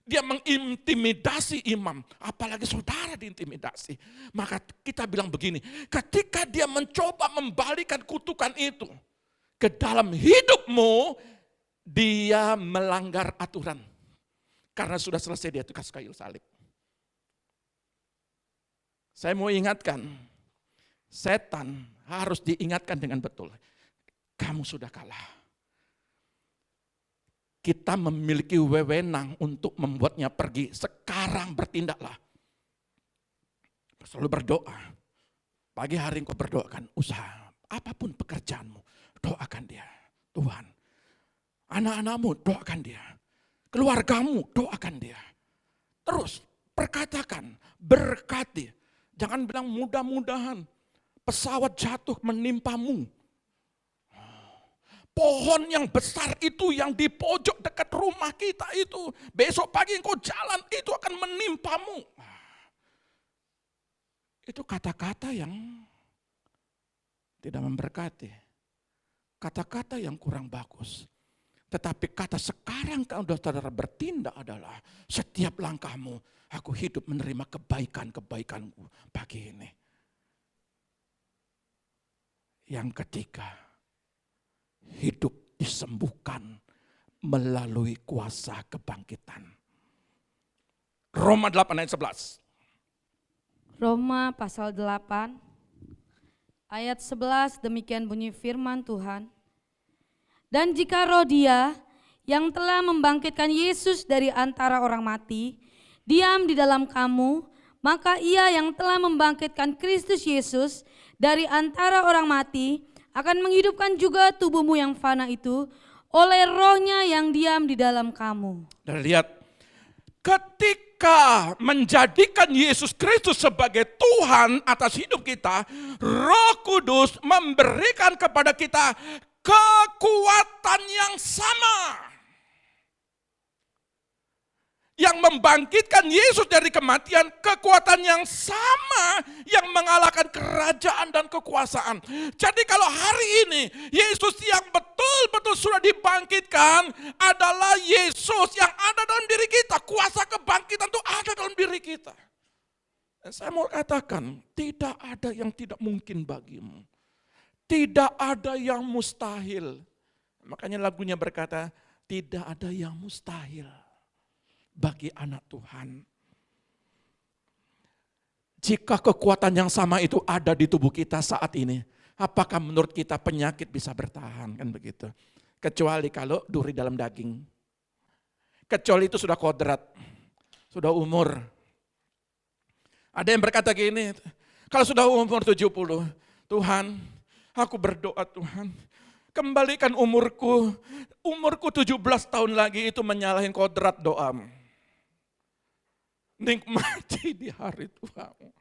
Dia mengintimidasi imam, apalagi saudara diintimidasi. Maka kita bilang begini, ketika dia mencoba membalikan kutukan itu ke dalam hidupmu, dia melanggar aturan. Karena sudah selesai di atas kayu salib. Saya mau ingatkan, setan harus diingatkan dengan betul. Kamu sudah kalah. Kita memiliki wewenang untuk membuatnya pergi. Sekarang bertindaklah. Selalu berdoa. Pagi hari engkau berdoakan, usaha, apapun pekerjaanmu, doakan dia. Tuhan, anak-anakmu doakan dia. Keluargamu doakan dia. Terus perkatakan, berkati. Jangan bilang mudah-mudahan pesawat jatuh menimpamu. Pohon yang besar itu yang di pojok dekat rumah kita itu, besok pagi engkau jalan itu akan menimpamu. Itu kata-kata yang tidak memberkati. Kata-kata yang kurang bagus. Tetapi kata sekarang kalau saudara bertindak adalah setiap langkahmu, aku hidup menerima kebaikan-kebaikanku pagi ini. Yang ketiga, hidup disembuhkan melalui kuasa kebangkitan. Roma 8 ayat 11. Roma pasal 8 ayat 11, demikian bunyi firman Tuhan. Dan jika roh Dia yang telah membangkitkan Yesus dari antara orang mati diam di dalam kamu, maka Ia yang telah membangkitkan Kristus Yesus dari antara orang mati akan menghidupkan juga tubuhmu yang fana itu oleh Roh-Nya yang diam di dalam kamu. Dan lihat, ketika menjadikan Yesus Kristus sebagai Tuhan atas hidup kita, Roh Kudus memberikan kepada kita kekuatan yang sama. Yang membangkitkan Yesus dari kematian, kekuatan yang sama yang mengalahkan kerajaan dan kekuasaan. Jadi kalau hari ini Yesus yang betul-betul sudah dibangkitkan adalah Yesus yang ada dalam diri kita. Kuasa kebangkitan itu ada dalam diri kita. Dan saya mau katakan, tidak ada yang tidak mungkin bagimu. Tidak ada yang mustahil. Makanya lagunya berkata, tidak ada yang mustahil bagi anak Tuhan. Jika kekuatan yang sama itu ada di tubuh kita saat ini, apakah menurut kita penyakit bisa bertahan? Kan begitu. Kecuali kalau duri dalam daging. Kecuali itu sudah kodrat, sudah umur. Ada yang berkata gini, kalau sudah umur 70, Tuhan, aku berdoa Tuhan, kembalikan umurku 17 tahun lagi itu menyalahin kodrat doamu. Nikmati di hari Tuhanmu.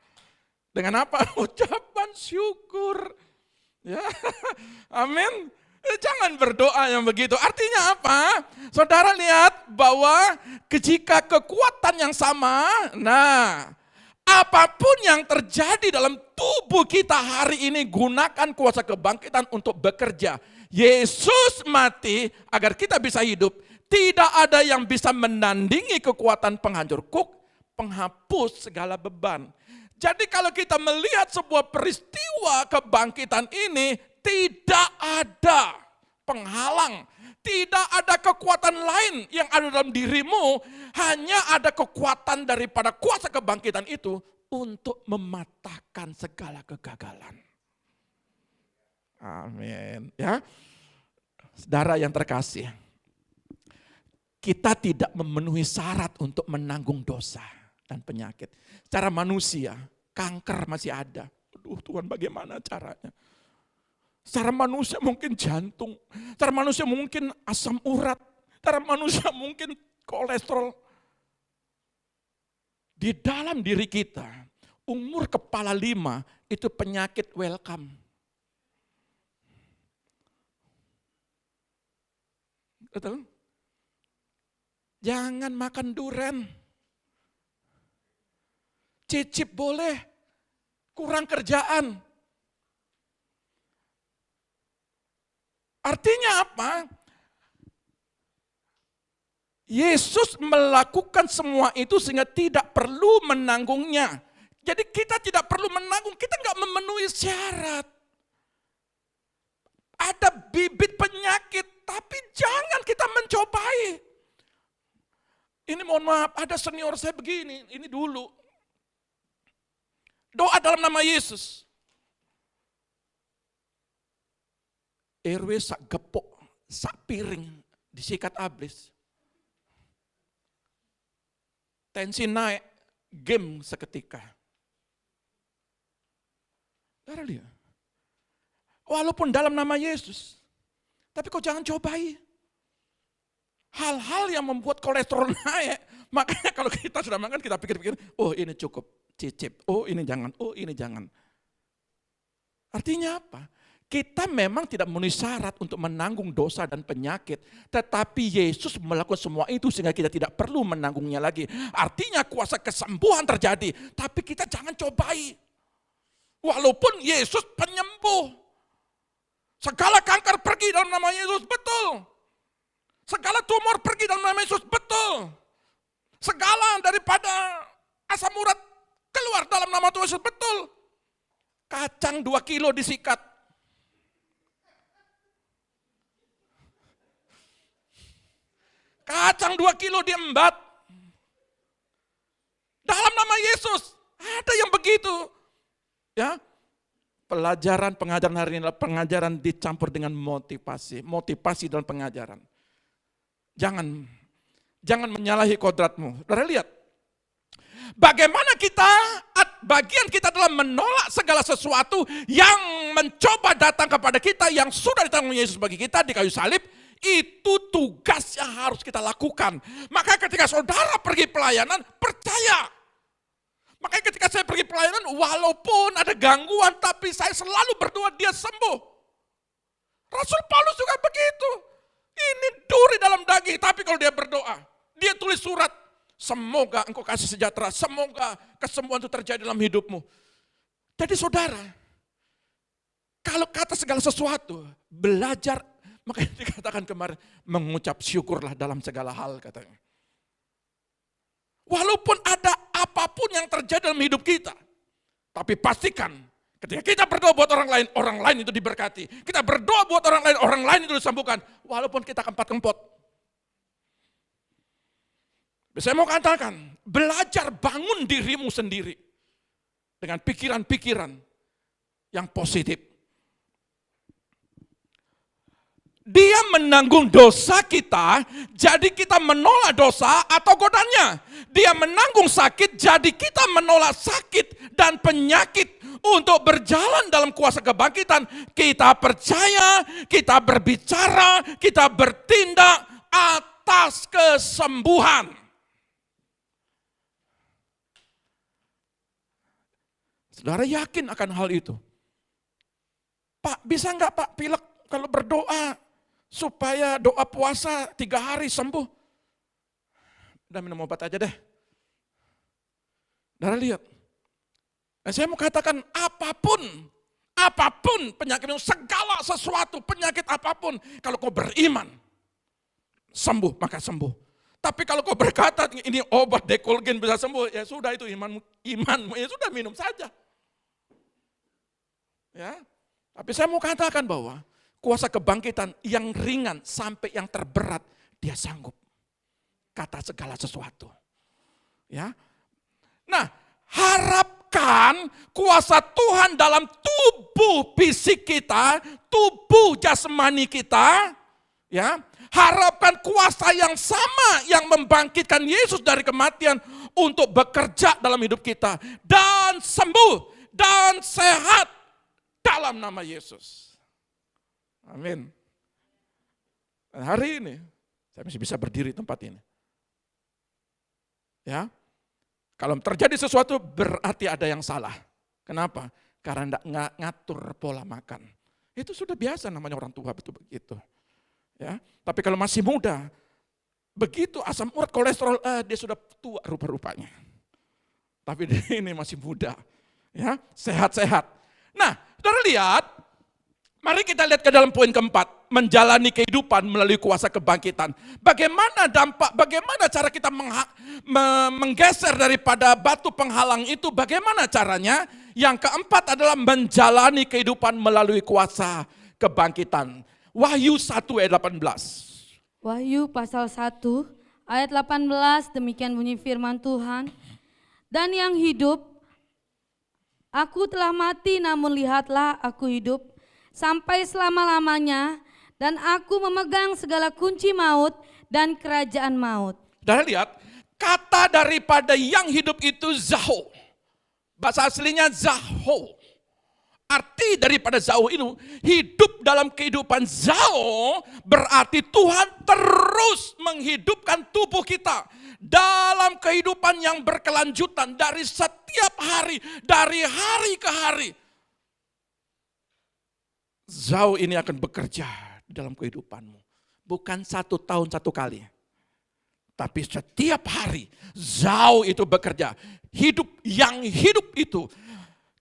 Dengan apa? Ucapan syukur. Ya, amin. Jangan berdoa yang begitu. Artinya apa? Saudara lihat bahwa jika kekuatan yang sama, nah apapun yang terjadi dalam tubuh kita hari ini, gunakan kuasa kebangkitan untuk bekerja. Yesus mati agar kita bisa hidup. Tidak ada yang bisa menandingi kekuatan penghancur, penghapus segala beban. Jadi kalau kita melihat sebuah peristiwa kebangkitan ini, tidak ada penghalang, tidak ada kekuatan lain yang ada dalam dirimu, hanya ada kekuatan daripada kuasa kebangkitan itu untuk mematahkan segala kegagalan. Amin. Ya, saudara yang terkasih, kita tidak memenuhi syarat untuk menanggung dosa dan penyakit. Secara manusia, kanker masih ada. Aduh Tuhan, bagaimana caranya? Secara manusia mungkin jantung, secara manusia mungkin asam urat, secara manusia mungkin kolesterol. Di dalam diri kita, umur kepala 5 itu penyakit welcome. Betul? Jangan makan durian. Cicip boleh, kurang kerjaan. Artinya apa? Yesus melakukan semua itu sehingga tidak perlu menanggungnya. Jadi kita tidak perlu menanggung, kita nggak memenuhi syarat. Ada bibit penyakit, tapi jangan kita mencobai. Ini mohon maaf, ada senior saya begini, ini dulu. Doa dalam nama Yesus. RW sak gepok, sak piring, disikat ablis. Tensi naik, game seketika. Saudara lihat. Walaupun dalam nama Yesus, tapi kau jangan cobai. Hal-hal yang membuat kolesterol naik, makanya kalau kita sudah makan kita pikir-pikir, oh ini cukup, cicip, oh ini jangan. Artinya apa? Kita memang tidak memenuhi syarat untuk menanggung dosa dan penyakit, tetapi Yesus melakukan semua itu sehingga kita tidak perlu menanggungnya lagi. Artinya kuasa kesembuhan terjadi, tapi kita jangan cobai. Walaupun Yesus penyembuh. Segala kanker pergi dalam nama Yesus, betul. Segala tumor pergi dalam nama Yesus, betul. Segala daripada asam urat keluar dalam nama Tuhan Yesus, betul. Kacang 2 kilo disikat. Kacang 2 kilo diembat. Dalam nama Yesus, ada yang begitu. Ya, pelajaran pengajaran hari ini adalah pengajaran dicampur dengan motivasi dalam pengajaran. Jangan menyalahi kodratmu. Saudara lihat, Bagaimana bagian kita adalah menolak segala sesuatu yang mencoba datang kepada kita, yang sudah ditanggung Yesus bagi kita di kayu salib. Itu tugas yang harus kita lakukan. Maka ketika saudara pergi pelayanan, percaya. Makanya ketika saya pergi pelayanan, walaupun ada gangguan, tapi saya selalu berdoa dia sembuh. Rasul Paulus juga begitu. Ini duri dalam daging, tapi kalau dia berdoa, dia tulis surat. Semoga engkau kasih sejahtera, semoga kesembuhan itu terjadi dalam hidupmu. Jadi saudara, kalau kata segala sesuatu, belajar, makanya dikatakan kemarin, mengucap syukurlah dalam segala hal katanya. Walaupun ada apapun yang terjadi dalam hidup kita, tapi pastikan ketika kita berdoa buat orang lain itu diberkati. Kita berdoa buat orang lain itu disembuhkan, walaupun kita kempot-kempot. Saya mau katakan, belajar bangun dirimu sendiri dengan pikiran-pikiran yang positif. Dia menanggung dosa kita, jadi kita menolak dosa atau godanya. Dia menanggung sakit, jadi kita menolak sakit dan penyakit untuk berjalan dalam kuasa kebangkitan. Kita percaya, kita berbicara, kita bertindak atas kesembuhan. Saudara yakin akan hal itu? Pak, bisa enggak Pak pilek kalau berdoa supaya doa puasa 3 hari sembuh? Udah minum obat aja deh. Saudara lihat. Nah, saya mau katakan apapun penyakit, segala sesuatu, penyakit apapun, kalau kau beriman, sembuh maka sembuh. Tapi kalau kau berkata ini obat Decolgen bisa sembuh, ya sudah itu imanmu, ya sudah minum saja. Ya, tapi saya mau katakan bahwa kuasa kebangkitan yang ringan sampai yang terberat dia sanggup kata segala sesuatu. Ya, nah harapkan kuasa Tuhan dalam tubuh fisik kita, tubuh jasmani kita. Ya, harapkan kuasa yang sama yang membangkitkan Yesus dari kematian untuk bekerja dalam hidup kita dan sembuh dan sehat. Dalam nama Yesus. Amin. Dan hari ini, saya masih bisa berdiri di tempat ini. Ya, kalau terjadi sesuatu berarti ada yang salah. Kenapa? Karena enggak ngatur pola makan. Itu sudah biasa namanya orang tua begitu. Ya, tapi kalau masih muda, begitu asam urat, kolesterol, dia sudah tua rupa-rupanya. Tapi ini masih muda. Ya, sehat-sehat. Nah, saudara lihat, mari kita lihat ke dalam poin keempat, menjalani kehidupan melalui kuasa kebangkitan. Bagaimana cara kita menggeser daripada batu penghalang itu, bagaimana caranya? Yang keempat adalah menjalani kehidupan melalui kuasa kebangkitan. Wahyu 1 ayat 18. Wahyu pasal 1 ayat 18, demikian bunyi firman Tuhan. Dan yang hidup, aku telah mati, namun lihatlah aku hidup sampai selama-lamanya, dan aku memegang segala kunci maut dan kerajaan maut. Saudara lihat, kata daripada yang hidup itu zaho. Bahasa aslinya zaho. Arti daripada zaho ini, hidup dalam kehidupan zaho berarti Tuhan terus menghidupkan tubuh kita dalam kehidupan yang berkelanjutan dari setiap hari, dari hari ke hari. Zaho ini akan bekerja dalam kehidupanmu. Bukan 1 tahun 1 kali. Tapi setiap hari zaho itu bekerja. Hidup itu,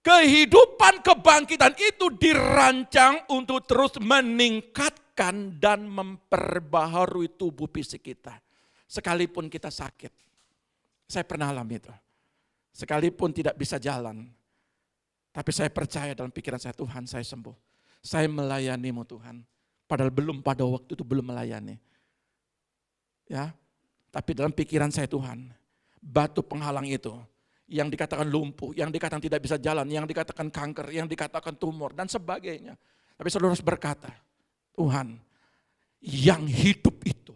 kehidupan kebangkitan itu dirancang untuk terus meningkatkan dan memperbaharui tubuh fisik kita. Sekalipun kita sakit. Saya pernah alami itu. Sekalipun tidak bisa jalan. Tapi saya percaya dalam pikiran saya, Tuhan saya sembuh. Saya melayanimu Tuhan. Padahal pada waktu itu belum melayani. Ya, tapi dalam pikiran saya Tuhan, batu penghalang itu, yang dikatakan lumpuh, yang dikatakan tidak bisa jalan, yang dikatakan kanker, yang dikatakan tumor, dan sebagainya. Tapi saudara harus berkata, Tuhan, yang hidup itu,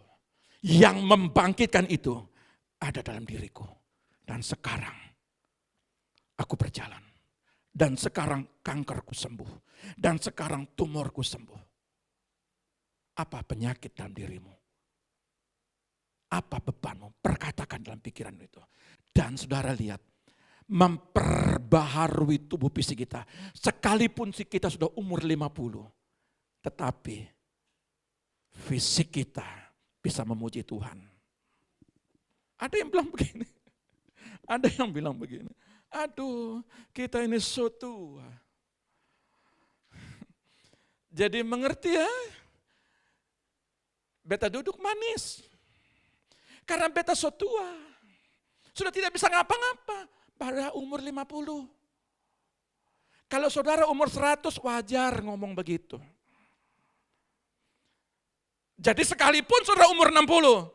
yang membangkitkan itu, ada dalam diriku. Dan sekarang aku berjalan. Dan sekarang kankerku sembuh. Dan sekarang tumorku sembuh. Apa penyakit dalam dirimu? Apa bebanmu? Perkatakan dalam pikiranmu itu. Dan saudara lihat, memperbaharui tubuh fisik kita. Sekalipun kita sudah umur 50, tetapi fisik kita bisa memuji Tuhan. Ada yang bilang begini, ada yang bilang begini, aduh kita ini so tua. Jadi mengerti ya, beta duduk manis. Karena beta so tua, sudah tidak bisa ngapa-ngapa pada umur 50. Kalau saudara umur 100 wajar ngomong begitu. Jadi sekalipun saudara umur 60,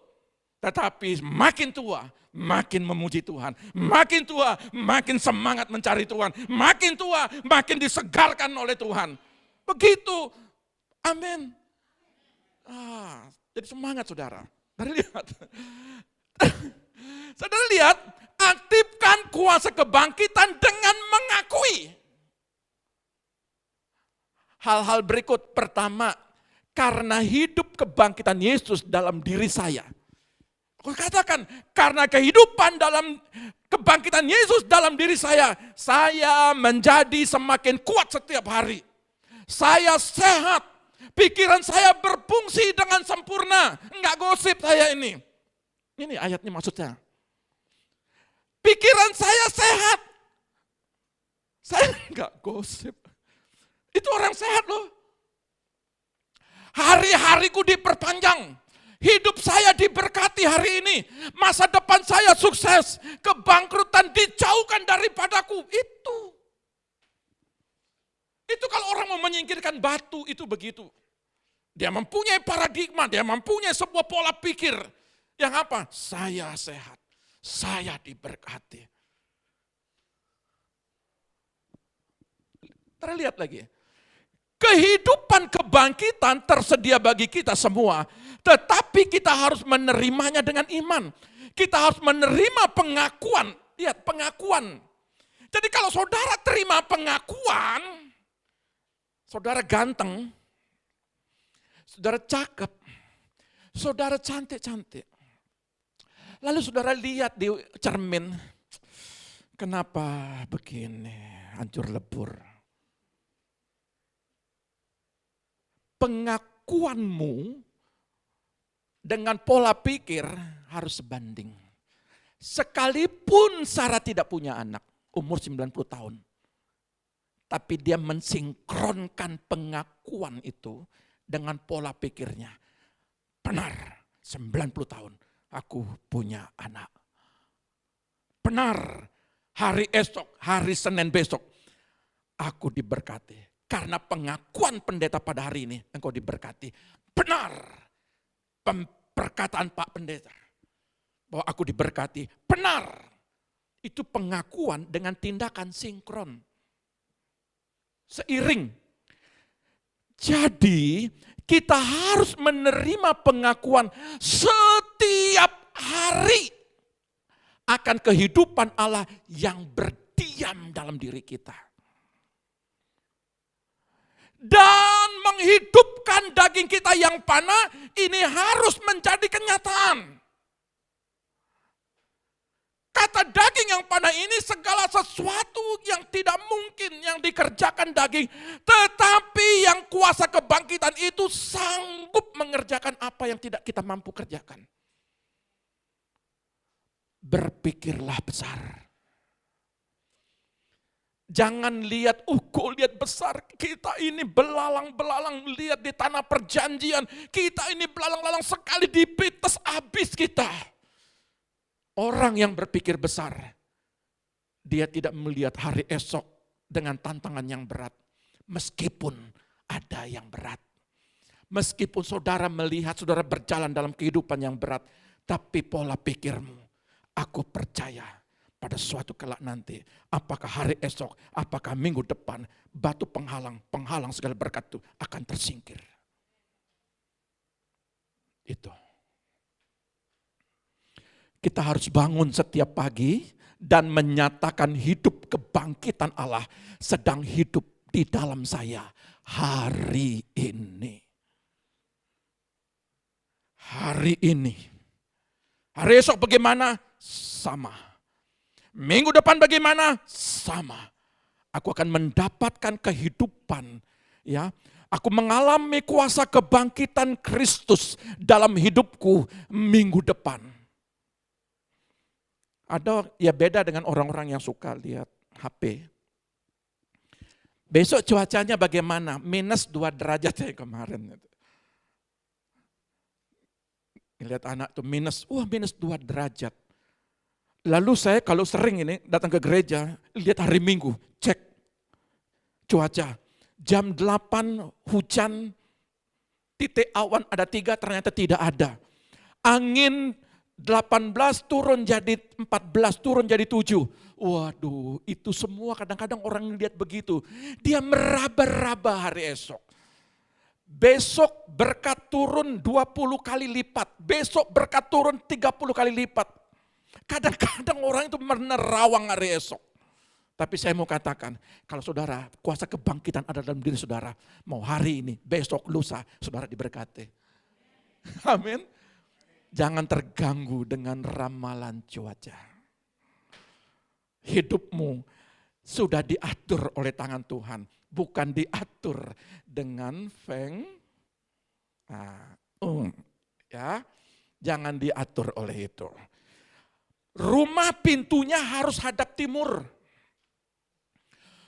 tetapi makin tua, makin memuji Tuhan. Makin tua, makin semangat mencari Tuhan. Makin tua, makin disegarkan oleh Tuhan. Begitu, amin. Jadi semangat saudara. Lihat. Saudara lihat, aktifkan kuasa kebangkitan dengan mengakui. Hal-hal berikut. Pertama, karena hidup kebangkitan Yesus dalam diri saya. Aku katakan, karena kehidupan dalam kebangkitan Yesus dalam diri saya menjadi semakin kuat setiap hari. Saya sehat, pikiran saya berfungsi dengan sempurna. Enggak gosip saya ini. Ini ayatnya maksudnya. Pikiran saya sehat. Saya enggak gosip. Itu orang sehat loh. Hari-hariku diperpanjang. Hidup saya diberkati hari ini. Masa depan saya sukses. Kebangkrutan dijauhkan daripadaku. Itu kalau orang mau menyingkirkan batu itu begitu. Dia mempunyai paradigma, dia mempunyai sebuah pola pikir. Yang apa? Saya sehat. Saya diberkati. Terlihat lagi. Kehidupan kebangkitan tersedia bagi kita semua. Tetapi kita harus menerimanya dengan iman. Kita harus menerima pengakuan. Lihat, pengakuan. Jadi kalau saudara terima pengakuan, saudara ganteng, saudara cakep, saudara cantik-cantik. Lalu saudara lihat di cermin, kenapa begini, hancur lebur. Pengakuanmu dengan pola pikir harus sebanding. Sekalipun Sarah tidak punya anak, umur 90 tahun. Tapi dia mensinkronkan pengakuan itu dengan pola pikirnya. Benar, 90 tahun aku punya anak. Benar, hari esok, hari Senin besok, aku diberkati. Karena pengakuan pendeta pada hari ini, engkau diberkati. Benar, perkataan Pak Pendeta, bahwa aku diberkati. Benar, itu pengakuan dengan tindakan sinkron. Seiring. Jadi kita harus menerima pengakuan setiap hari akan kehidupan Allah yang berdiam dalam diri kita. Dan menghidupkan daging kita yang panah ini harus menjadi kenyataan. Kata daging yang panah ini segala sesuatu yang tidak mungkin yang dikerjakan daging. Tetapi yang kuasa kebangkitan itu sanggup mengerjakan apa yang tidak kita mampu kerjakan. Berpikirlah besar. Jangan lihat, kok lihat besar, kita ini belalang-belalang, lihat di tanah perjanjian, kita ini belalang-belalang sekali dipites habis kita. Orang yang berpikir besar, dia tidak melihat hari esok dengan tantangan yang berat, meskipun ada yang berat. Meskipun saudara melihat, saudara berjalan dalam kehidupan yang berat, tapi pola pikirmu, aku percaya, pada suatu kelak nanti, apakah hari esok, apakah minggu depan, batu penghalang segala berkat itu akan tersingkir. Itu. Kita harus bangun setiap pagi dan menyatakan hidup kebangkitan Allah sedang hidup di dalam saya hari ini. Hari ini. Hari esok bagaimana? Sama. Minggu depan bagaimana? Sama. Aku akan mendapatkan kehidupan, ya. Aku mengalami kuasa kebangkitan Kristus dalam hidupku minggu depan. Ada ya beda dengan orang-orang yang suka lihat HP. Besok cuacanya bagaimana? -2 derajat ya kemarin. Lihat anak tuh -2 derajat. Lalu saya kalau sering ini datang ke gereja, lihat hari Minggu, cek cuaca. Jam 8 hujan, titik awan ada 3 ternyata tidak ada. Angin 18 turun jadi 14, turun jadi 7. Waduh, itu semua kadang-kadang orang lihat begitu. Dia meraba-raba hari esok. Besok berkat turun 20 kali lipat. Besok berkat turun 30 kali lipat. Kadang-kadang orang itu menerawang hari esok. Tapi saya mau katakan, kalau saudara, kuasa kebangkitan ada dalam diri saudara. Mau hari ini, besok, lusa, saudara diberkati. Amin. Jangan terganggu dengan ramalan cuaca. Hidupmu sudah diatur oleh tangan Tuhan. Bukan diatur dengan ya, jangan diatur oleh itu. Rumah pintunya harus hadap timur.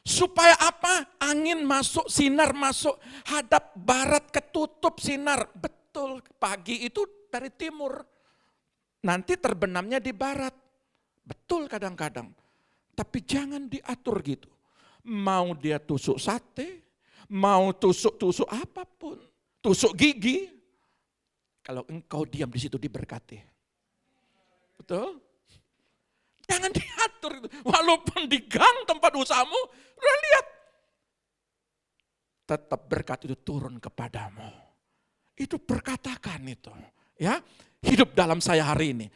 Supaya apa? Angin masuk, sinar masuk, hadap barat ketutup sinar. Betul, pagi itu dari timur. Nanti terbenamnya di barat. Betul kadang-kadang. Tapi jangan diatur gitu. Mau dia tusuk sate, mau tusuk-tusuk apapun. Tusuk gigi. Kalau engkau diam di situ diberkati. Betul? Jangan diatur itu. Walaupun di gang tempat usahamu, udah lihat. Tetap berkat itu turun kepadamu. Itu berkatakan itu. Ya, hidup dalam saya hari ini.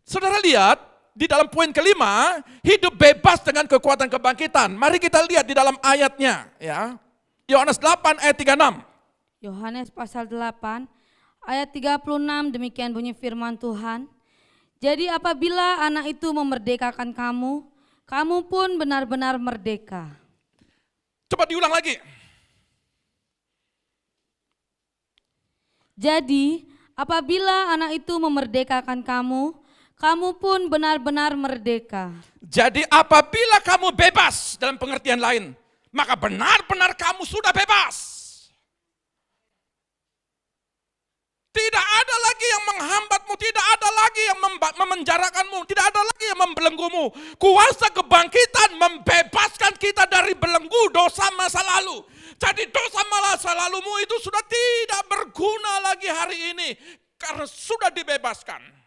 Saudara lihat, di dalam poin kelima, hidup bebas dengan kekuatan kebangkitan. Mari kita lihat di dalam ayatnya. Ya, Yohanes 8 ayat 36. Yohanes pasal 8 ayat 36, demikian bunyi firman Tuhan. Jadi apabila anak itu memerdekakan kamu, kamu pun benar-benar merdeka. Coba diulang lagi. Jadi apabila anak itu memerdekakan kamu, kamu pun benar-benar merdeka. Jadi apabila kamu bebas dalam pengertian lain, maka benar-benar kamu sudah bebas. Tidak ada lagi yang menghambatmu, tidak ada lagi yang memenjarakanmu, tidak ada lagi yang membelenggumu. Kuasa kebangkitan membebaskan kita dari belenggu dosa masa lalu. Jadi dosa masa lalumu itu sudah tidak berguna lagi hari ini karena sudah dibebaskan.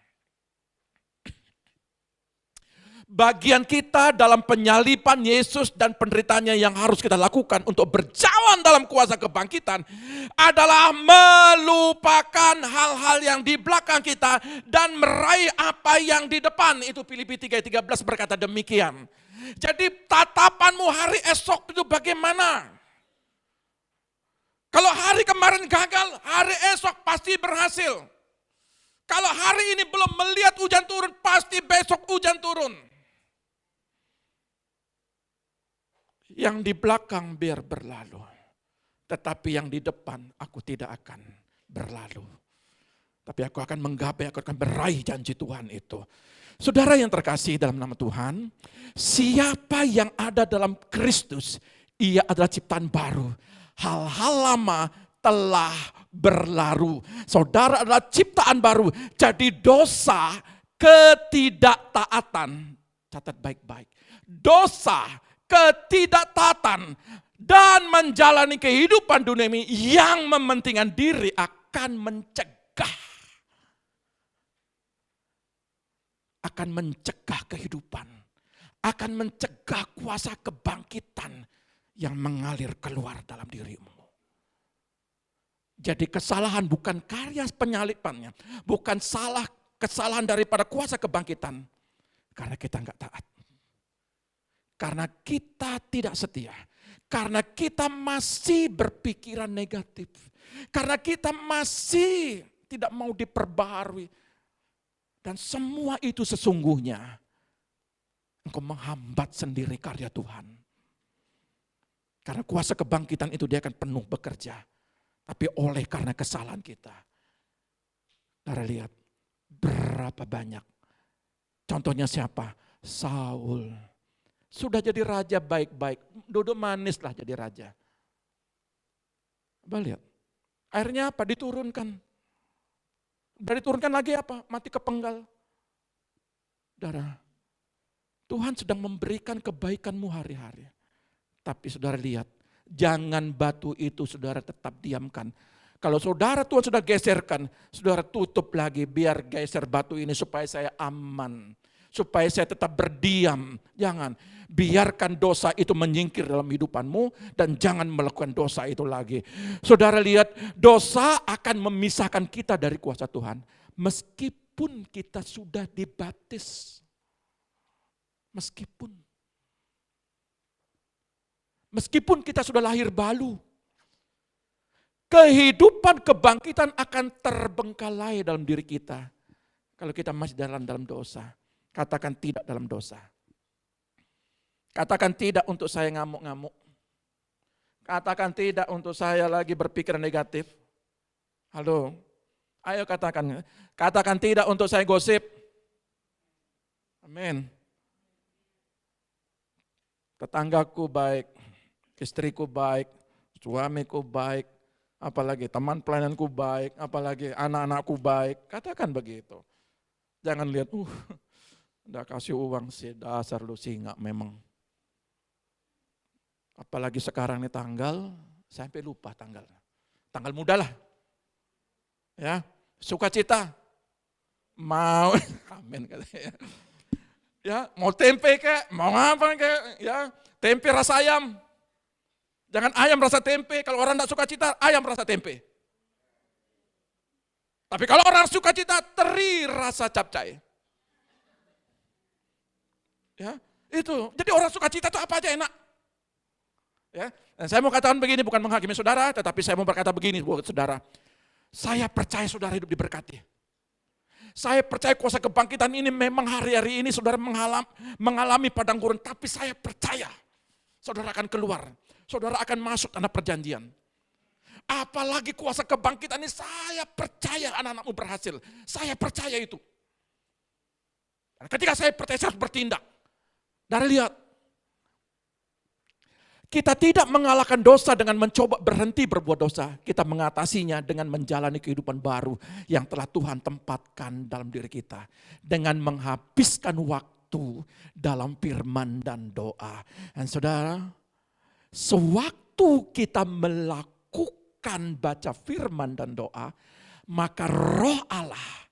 Bagian kita dalam penyaliban Yesus dan penderitaannya yang harus kita lakukan untuk berjalan dalam kuasa kebangkitan adalah melupakan hal-hal yang di belakang kita dan meraih apa yang di depan. Itu Filipi 3:13 berkata demikian. Jadi tatapanmu hari esok itu bagaimana? Kalau hari kemarin gagal, hari esok pasti berhasil. Kalau hari ini belum melihat hujan turun, pasti besok hujan turun. Yang di belakang biar berlalu, tetapi yang di depan aku tidak akan berlalu. Tapi aku akan menggapai, aku akan meraih janji Tuhan itu. Saudara yang terkasih dalam nama Tuhan, siapa yang ada dalam Kristus, ia adalah ciptaan baru. Hal-hal lama telah berlalu. Saudara adalah ciptaan baru, jadi dosa, ketidaktaatan, catat baik-baik, dosa, ketidaktaatan dan menjalani kehidupan dunia ini yang mementingkan diri akan mencegah kehidupan, akan mencegah kuasa kebangkitan yang mengalir keluar dalam dirimu. Jadi kesalahan bukan karya penyalipannya, bukan kesalahan daripada kuasa kebangkitan, karena kita enggak taat. Karena kita tidak setia. Karena kita masih berpikiran negatif. Karena kita masih tidak mau diperbaharui. Dan semua itu sesungguhnya engkau menghambat sendiri karya Tuhan. Karena kuasa kebangkitan itu dia akan penuh bekerja. Tapi oleh karena kesalahan kita. Saudara lihat berapa banyak. Contohnya siapa? Saul. Sudah jadi raja baik-baik. Duduk manis lah jadi raja. Coba lihat. Akhirnya apa? Diturunkan. Dari turunkan lagi apa? Mati kepenggal. Saudara, Tuhan sedang memberikan kebaikanmu hari-hari. Tapi saudara lihat, jangan batu itu saudara tetap diamkan. Kalau saudara Tuhan sudah geserkan, saudara tutup lagi, biar geser batu ini supaya saya aman. Supaya saya tetap berdiam. Jangan, biarkan dosa itu menyingkir dalam hidupanmu dan jangan melakukan dosa itu lagi. Saudara lihat, dosa akan memisahkan kita dari kuasa Tuhan. Meskipun kita sudah dibaptis. Meskipun kita sudah lahir baru. Kehidupan kebangkitan akan terbengkalai dalam diri kita. Kalau kita masih dalam dosa. Katakan tidak dalam dosa. Katakan tidak untuk saya ngamuk-ngamuk. Katakan tidak untuk saya lagi berpikiran negatif. Halo, ayo katakan. Katakan tidak untuk saya gosip. Amin. Tetanggaku baik, istriku baik, suamiku baik, apalagi teman pelayananku baik, apalagi anak-anakku baik. Katakan begitu. Jangan lihat, udah kasih uang sih, dasar lu singa memang. Apalagi sekarang nih tanggal, sampai lupa tanggal. Tanggal muda lah. Ya, sukacita. Mau, amin katanya. Ya, mau tempe kek, mau apa kek, ya, tempe rasa ayam. Jangan ayam rasa tempe, kalau orang tidak suka cita, ayam rasa tempe. Tapi kalau orang suka cita, teri rasa capcay. Ya, itu. Jadi orang suka cita itu apa aja enak. Ya, dan saya mau katakan begini, bukan menghakimi saudara, tetapi saya mau berkata begini buat saudara. Saya percaya saudara hidup diberkati. Saya percaya kuasa kebangkitan ini memang hari-hari ini saudara mengalami padang gurun. Tapi saya percaya saudara akan keluar. Saudara akan masuk tanah perjanjian. Apalagi kuasa kebangkitan ini saya percaya anak-anakmu berhasil. Saya percaya itu. Dan ketika saya percaya saya harus bertindak. Dari lihat. Kita tidak mengalahkan dosa dengan mencoba berhenti berbuat dosa. Kita mengatasinya dengan menjalani kehidupan baru yang telah Tuhan tempatkan dalam diri kita. Dengan menghabiskan waktu dalam firman dan doa. Dan saudara, sewaktu kita melakukan baca firman dan doa, maka roh Allah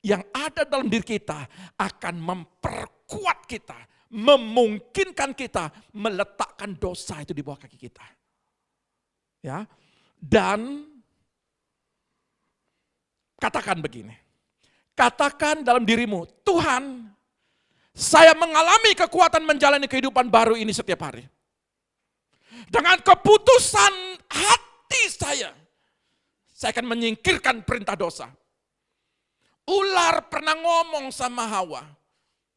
yang ada dalam diri kita akan memperkuat kita. Memungkinkan kita meletakkan dosa itu di bawah kaki kita. Ya. Dan katakan begini. Katakan dalam dirimu, Tuhan, saya mengalami kekuatan menjalani kehidupan baru ini setiap hari. Dengan keputusan hati saya akan menyingkirkan perintah dosa. Ular pernah ngomong sama Hawa.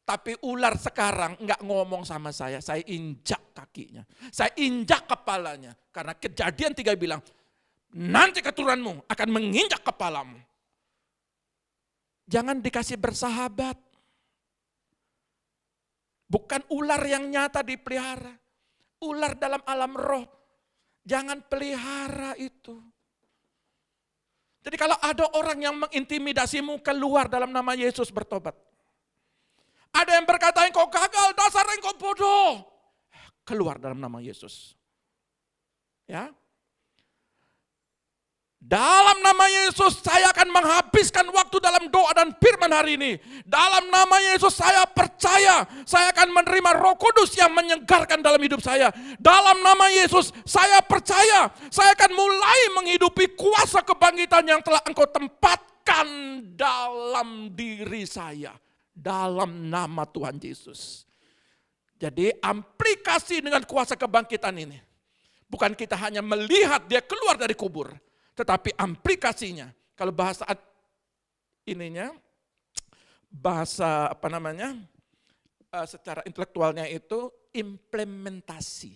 Tapi ular sekarang enggak ngomong sama saya injak kakinya. Saya injak kepalanya. Karena Kejadian 3 bilang, nanti keturunanmu akan menginjak kepalamu. Jangan dikasih bersahabat. Bukan ular yang nyata dipelihara. Ular dalam alam roh. Jangan pelihara itu. Jadi kalau ada orang yang mengintimidasimu, keluar dalam nama Yesus bertobat. Ada yang berkata engkau gagal, dasar engkau bodoh. Keluar dalam nama Yesus. Ya. Dalam nama Yesus saya akan menghabiskan waktu dalam doa dan firman hari ini. Dalam nama Yesus saya percaya saya akan menerima Roh Kudus yang menyegarkan dalam hidup saya. Dalam nama Yesus saya percaya saya akan mulai menghidupi kuasa kebangkitan yang telah engkau tempatkan dalam diri saya. Dalam nama Tuhan Yesus. Jadi aplikasi dengan kuasa kebangkitan ini. Bukan kita hanya melihat dia keluar dari kubur. Tetapi aplikasinya. Kalau bahasa ininya, bahasa secara intelektualnya itu implementasi.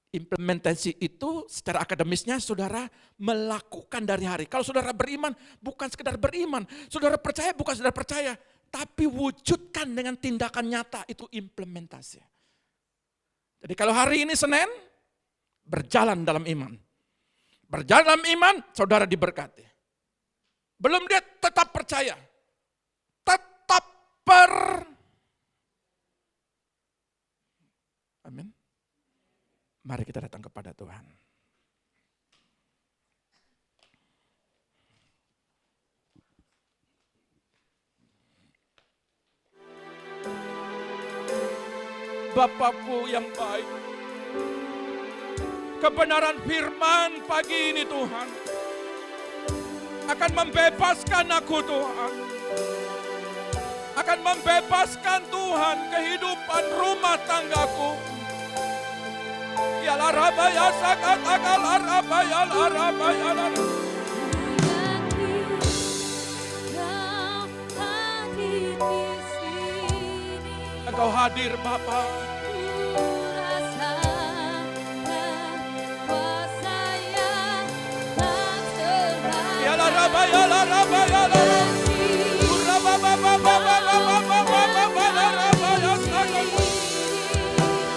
Implementasi itu secara akademisnya saudara melakukan dari hari. Kalau saudara beriman bukan sekedar beriman. Saudara percaya bukan sekedar percaya. Tapi wujudkan dengan tindakan nyata, itu implementasi. Jadi kalau hari ini Senin, berjalan dalam iman. Berjalan dalam iman, saudara diberkati. Belum dia tetap percaya. Tetap Amin. Mari kita datang kepada Tuhan. Bapakku yang baik, kebenaran firman pagi ini Tuhan, akan membebaskan aku Tuhan. Akan membebaskan Tuhan kehidupan rumah tanggaku. Ya larabaya sakat akal larabaya larabaya larabaya. Engkau hadir Bapa. Ya larabaya larabaya larabaya.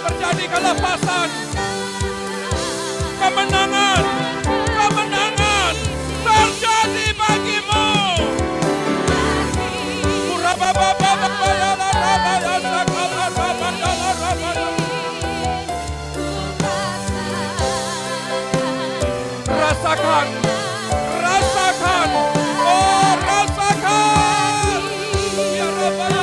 Terjadi kelepasan, kemenangan, kemenangan terjadi bagimu. Rasakan, rasakan, oh rasakan. Ya Rabbana.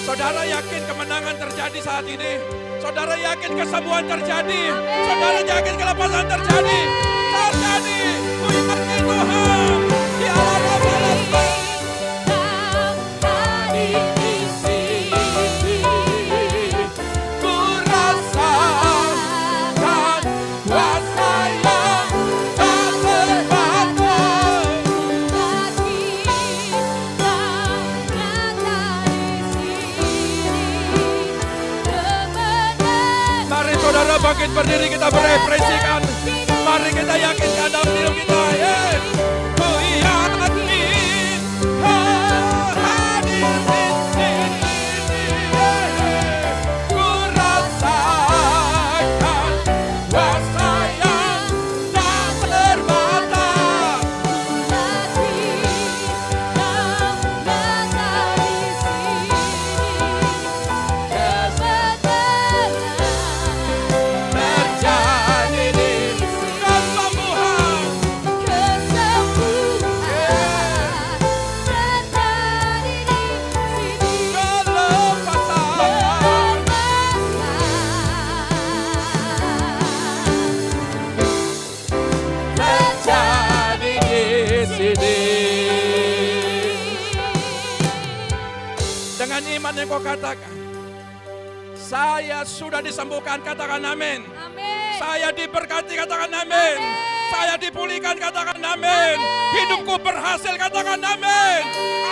Saudara yakin kemenangan terjadi saat ini? Saudara yakin kesembuhan terjadi? Saudara yakin kelepasan terjadi? Terjadi. Ku yakin Tuhan. Di alam bangkit berdiri, kita berekspresikan. Mari kita yakinkan dalam diri kita. Ku yakin hadir di sini. Ku rasakan kuasa yang tak terbatas. Dengan iman yang kau katakan, saya sudah disembuhkan, katakan amin. Saya diberkati, katakan amin. Saya dipulihkan, katakan amin. Hidupku berhasil, katakan amin.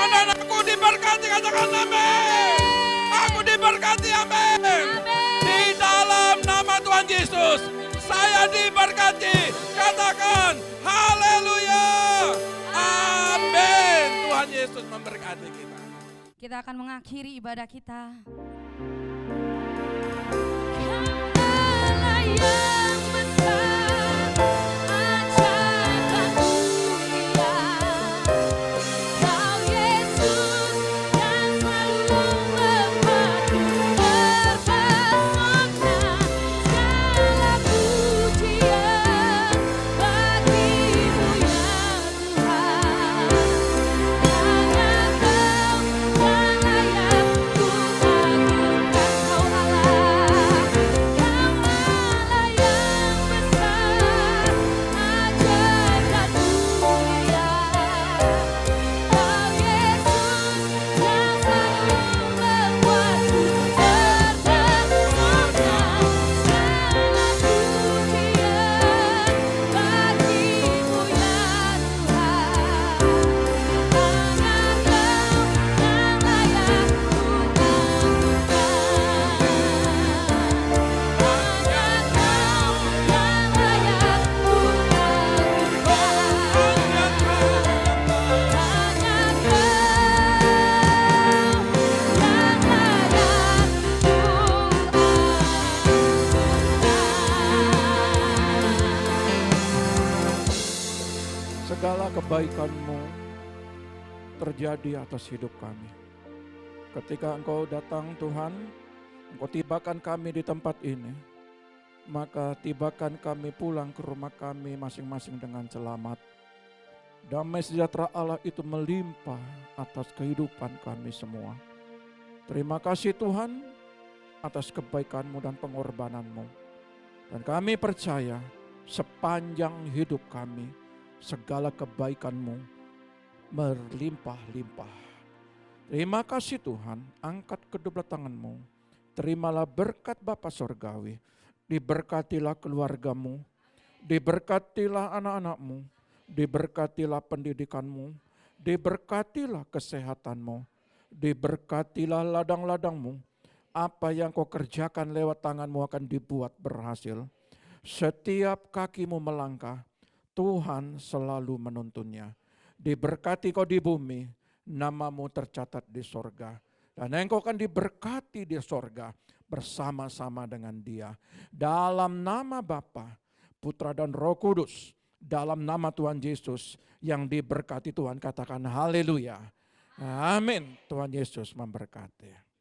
Anak-anakku diberkati, katakan amin. Aku diberkati, amin. Di dalam nama Tuhan Yesus, saya diberkati, katakan haleluya. Amin. Tuhan Yesus memberkati kita. Kita akan mengakhiri ibadah kita. Kaulah yang besar. kebaikan-Mu terjadi atas hidup kami. Ketika Engkau datang Tuhan, Engkau tibakan kami di tempat ini, maka tibakan kami pulang ke rumah kami masing-masing dengan selamat. Damai sejahtera Allah itu melimpah atas kehidupan kami semua. Terima kasih Tuhan atas kebaikan-Mu dan pengorbanan-Mu. Dan kami percaya sepanjang hidup kami segala kebaikan-Mu berlimpah-limpah. Terima kasih Tuhan, angkat kedua tangan-Mu. Terimalah berkat Bapa Sorgawi. Diberkatilah keluarga-Mu, diberkatilah anak-anak-Mu, diberkatilah pendidikan-Mu, diberkatilah kesehatan-Mu, diberkatilah ladang-ladang-Mu. Apa yang Kau kerjakan lewat tangan-Mu akan dibuat berhasil. Setiap kaki-Mu melangkah, Tuhan selalu menuntunnya. Diberkati Kau di bumi, nama-Mu tercatat di sorga. Dan Engkau akan diberkati di sorga bersama-sama dengan Dia. Dalam nama Bapa, Putra dan Roh Kudus, dalam nama Tuhan Yesus yang diberkati Tuhan, katakan haleluya. Amin. Tuhan Yesus memberkati.